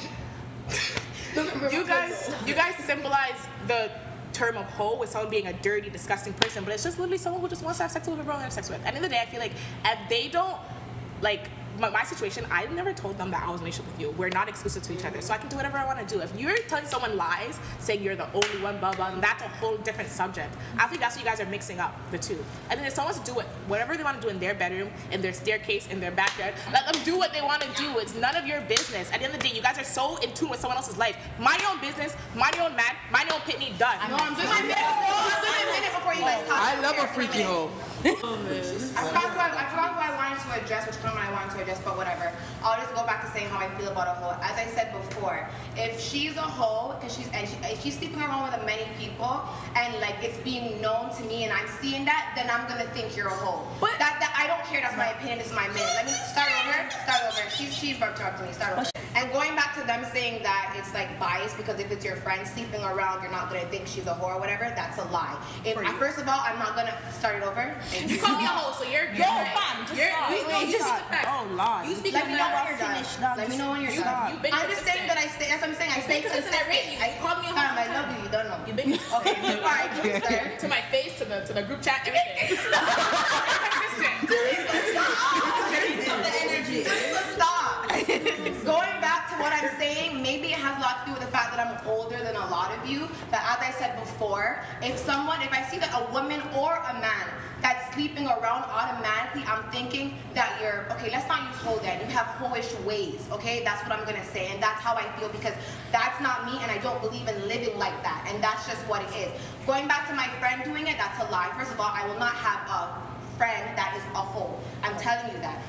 [SPEAKER 1] symbolize the term of hoe with someone being a dirty, disgusting person, but it's just literally someone who just wants to have sex with whoever they want to have sex with. At the end of the day, I feel like if they don't like my situation, I never told them that I was in a relationship with you. We're not exclusive to each other, so I can do whatever I want to do. If you're telling someone lies, saying you're the only one, blah blah, then that's a whole different subject. I think that's what you guys are mixing up the two. And then if someone wants to do whatever they want to do in their bedroom, in their staircase, in their backyard, let them do what they want to do. It's none of your business. At the end of the day, you guys are so in tune with someone else's life. Mind your own business, mind your own man, mind your own pitney. Done.
[SPEAKER 5] No, I'm doing my minute before you guys talk.
[SPEAKER 4] I love a freaky hoe.
[SPEAKER 5] I forgot who I wanted to address, which comment I wanted to address, but whatever. I'll just go back to saying how I feel about a hoe. As I said before, if she's a hoe, because she's sleeping around with many people, and like it's being known to me, and I'm seeing that, then I'm gonna think you're a hoe. But that I don't care. That's my opinion. This is my minute. Let me start over. She's interrupting me. Start over. And going back to them saying that it's like biased because if it's your friend sleeping around, you're not gonna think she's a whore or whatever. That's a lie. First of all, I'm not gonna start it over.
[SPEAKER 1] You call me a hoe, so you're fam.
[SPEAKER 4] Oh, Lord.
[SPEAKER 1] You speak.
[SPEAKER 5] Let me know when you're done. Let me know when you're done. I'm just saying that I stay. That's what I'm saying. I stay consistent.
[SPEAKER 1] You called me a hoe.
[SPEAKER 5] Fam, I love you. You don't know.
[SPEAKER 1] You've been
[SPEAKER 5] Okay, before I do start.
[SPEAKER 1] to my face, to the group chat, everything.
[SPEAKER 5] The energy. Stop. Going back to what I'm saying, maybe it has a lot to do with the fact that I'm older than a lot of you. But as I said before, if I see that a woman or a man that's sleeping around, automatically I'm thinking that you're, okay, let's not use hoe then. You have hoish ways, okay? That's what I'm gonna say. And that's how I feel because that's not me and I don't believe in living like that. And that's just what it is. Going back to my friend doing it, that's a lie. First of all, I will not have a friend that is a hoe. I'm telling you that.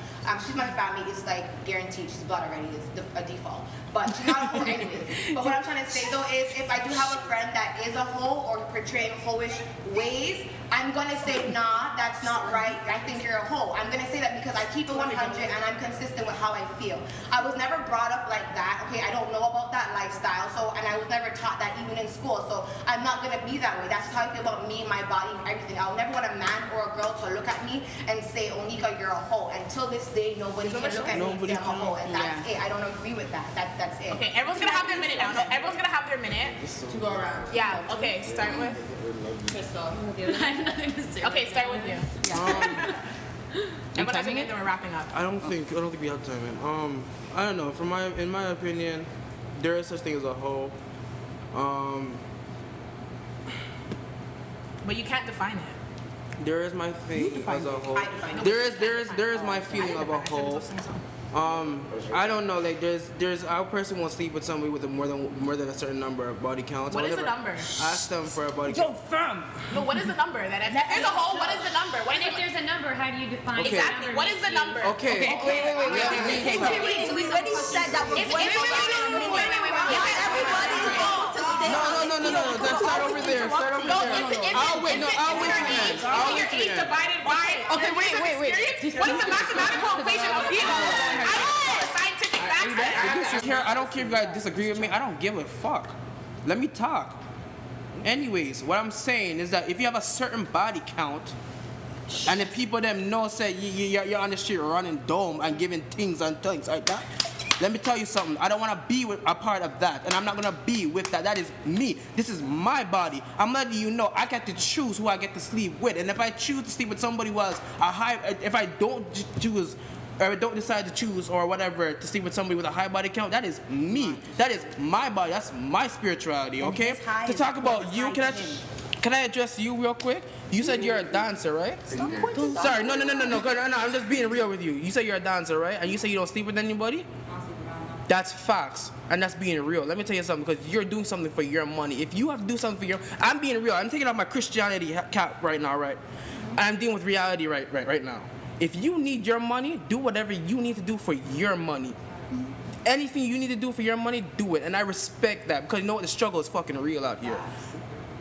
[SPEAKER 5] She's my family. It's like guaranteed. She's blood already. It's a default. But she's not a hoe anyways. But what I'm trying to say though is if I do have a friend that is a hoe or portraying hoish ways, I'm gonna say, nah, that's not right. I think you're a hoe. I'm gonna say that because I keep it 100 and I'm consistent with how I feel. I was never brought up like that. Okay, I don't know about that lifestyle. And I was never taught that even in school. So I'm not gonna be that way. That's just how I feel about me, my body, and everything. I'll never want a man or a girl to look at me and say, Onika, you're a hoe. Until this day, nobody can look at me and say I'm a hoe. And that's it. I don't agree with that. That's it.
[SPEAKER 1] Okay, everyone's gonna have their minute now. No, everyone's gonna have their minute
[SPEAKER 5] To go around.
[SPEAKER 1] Yeah. Okay. Start with
[SPEAKER 5] Crystal.
[SPEAKER 9] I have nothing to say.
[SPEAKER 1] Okay. Start with you. Everyone has their minute, then we're wrapping up.
[SPEAKER 4] I don't think we have time, man. I don't know. In my opinion, there is such thing as a hoe.
[SPEAKER 1] But you can't define it.
[SPEAKER 4] There is my thing as a whole.
[SPEAKER 5] I define it.
[SPEAKER 4] There is my feeling of a whole. I don't know. Like there's our person won't sleep with somebody with more than a certain number of body counts.
[SPEAKER 1] What is the number?
[SPEAKER 4] Ask them for a body
[SPEAKER 8] Yo,
[SPEAKER 4] count.
[SPEAKER 8] fam.
[SPEAKER 1] No, what is the number? That if there's a hole, what is the number? What is
[SPEAKER 6] If there's a number, how do you define
[SPEAKER 4] Okay.
[SPEAKER 1] exactly? What is the number?
[SPEAKER 4] Okay.
[SPEAKER 8] Wait. We already said that we're going
[SPEAKER 4] No. Then start over there. I'll wait for hands. I'll wait for hands.
[SPEAKER 1] Divided by.
[SPEAKER 8] Okay, wait.
[SPEAKER 1] What is the mathematical equation of people? I don't know the scientific facts.
[SPEAKER 4] I don't care if you guys disagree with me. I don't give a fuck. Let me talk. Anyways, what I'm saying is that if you have a certain body count, and the people them know say you're on the street running dome and giving things and things like that, let me tell you something. I don't want to be with a part of that, and I'm not gonna be with that. That is me. This is my body. I'm letting you know I get to choose who I get to sleep with, and if I choose to sleep with somebody who has a high, if I don't choose or don't decide to choose or whatever to sleep with somebody with a high body count, that is me. That is my body. That's my spirituality. Okay. To talk about you, can I address you real quick? You said you're a dancer, right? Sorry, no. I'm just being real with you. You said you're a dancer, right? And you say you don't sleep with anybody? That's facts, and that's being real. Let me tell you something, because you're doing something for your money. If you have to do something for your, I'm being real. I'm taking off my Christianity cap right now, right? And I'm dealing with reality right now. If you need your money, do whatever you need to do for your money. Anything you need to do for your money, do it. And I respect that, because you know what? The struggle is fucking real out here.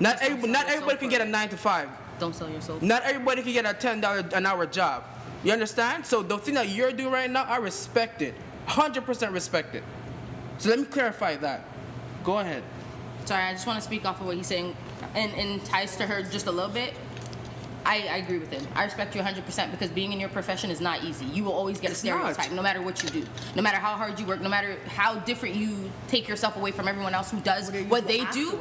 [SPEAKER 4] Not everybody can get a 9 to 5.
[SPEAKER 3] Don't sell your soul.
[SPEAKER 4] Not everybody can get a $10 an hour job. You understand? So the thing that you're doing right now, I respect it. 100% respect it. So let me clarify that. Go ahead.
[SPEAKER 3] Sorry, I just want to speak off of what he's saying and ties to her just a little bit. I agree with him. I respect you 100% because being in your profession is not easy. You will always get a stereotype no matter what you do. No matter how hard you work, no matter how different you take yourself away from everyone else who does what they do,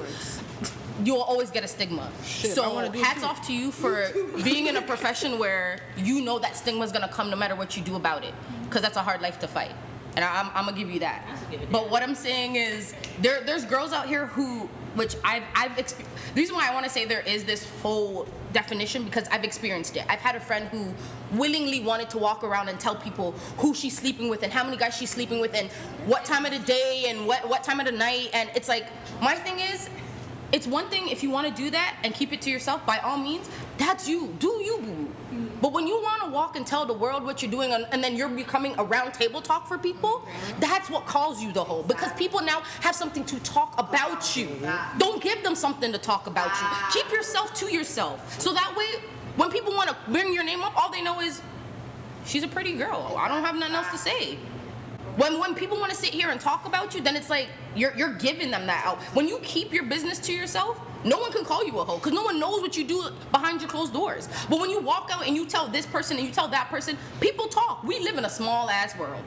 [SPEAKER 3] you will always get a stigma. So hats off to you for being in a profession where you know that stigma is going to come no matter what you do about it, because that's a hard life to fight. And I'm going to give you that. But what I'm saying is there's girls out here who, which I've experienced. The reason why I want to say there is this whole definition, because I've experienced it. I've had a friend who willingly wanted to walk around and tell people who she's sleeping with and how many guys she's sleeping with and what time of the day and what time of the night. And it's like, my thing is, it's one thing if you want to do that and keep it to yourself, by all means, that's you. Do you, boo. But when you want to walk and tell the world what you're doing and then you're becoming a round table talk for people, that's what calls you the hoe. Because people now have something to talk about you. Don't give them something to talk about you. Keep yourself to yourself. So that way, when people want to bring your name up, all they know is, she's a pretty girl. I don't have nothing else to say. When people want to sit here and talk about you, then it's like you're giving them that out. When you keep your business to yourself, no one can call you a hoe, because no one knows what you do behind your closed doors. But when you walk out and you tell this person and you tell that person, people talk. We live in a small ass world.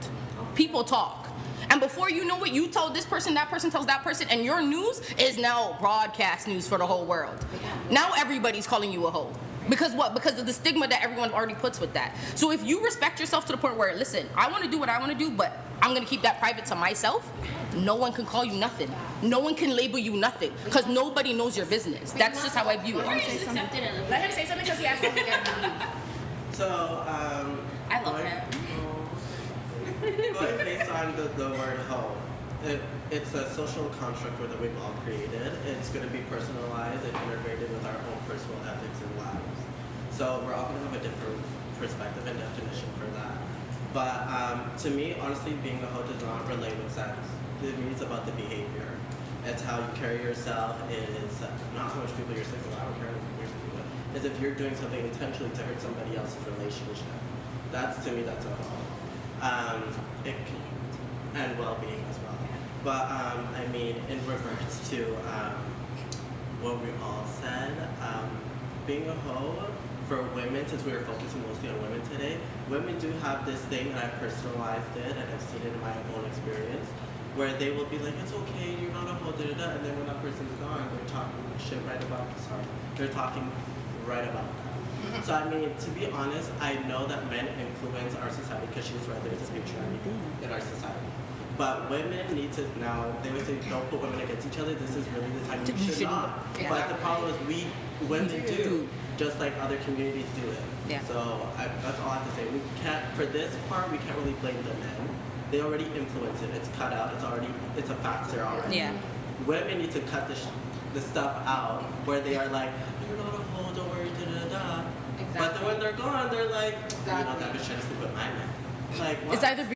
[SPEAKER 3] People talk. And before you know it, you tell this person, that person tells that person, and your news is now broadcast news for the whole world. Now everybody's calling you a hoe. Because what? Because of the stigma that everyone already puts with that. So if you respect yourself to the point where, listen, I want to do what I want to do, but I'm going to keep that private to myself, no one can call you nothing. No one can label you nothing, because nobody knows your business. That's just how I view it.
[SPEAKER 1] Let him say something because he has something to
[SPEAKER 7] So,
[SPEAKER 6] I love him.
[SPEAKER 7] Going based on the word hoe, it's a social construct that we've all created. It's going to be personalized and integrated with our own personal ethics and lives. So we're all going to have a different perspective and definition for that. But to me, honestly, being a hoe does not relate with sex. To me, it's about the behavior. It's how you carry yourself. It is not how much people you're sleeping with. I don't care how much you're sleeping with. It's if you're doing something intentionally to hurt somebody else's relationship. That's, to me, that's a hoe. And well-being as well. But I mean, in regards to what we all said, being a hoe for women, since we were focusing mostly on women today, women do have this thing, and I've personalized it, and I've seen it in my own experience, where they will be like, it's okay, you're not a hoe, da-da-da, and then when that person's gone, they're talking shit right about, they're talking right about that. So I mean, to be honest, I know that men influence our society, because she was right, there's a patriarchy in our society. But women need to now, they always say don't put women against each other. This is really the time you should not. Yeah. But the problem is women do, just like other communities do it. Yeah. So that's all I have to say. We can't, for this part, we can't really blame the men. They already influence it. It's cut out. It's a factor already. Yeah. Women need to cut the stuff out where they are like, you're not a hoe, don't worry, da-da-da. Exactly. But then when they're gone, they're like, you know, that bitch trying to sleep with my man. Like, what?
[SPEAKER 3] It's either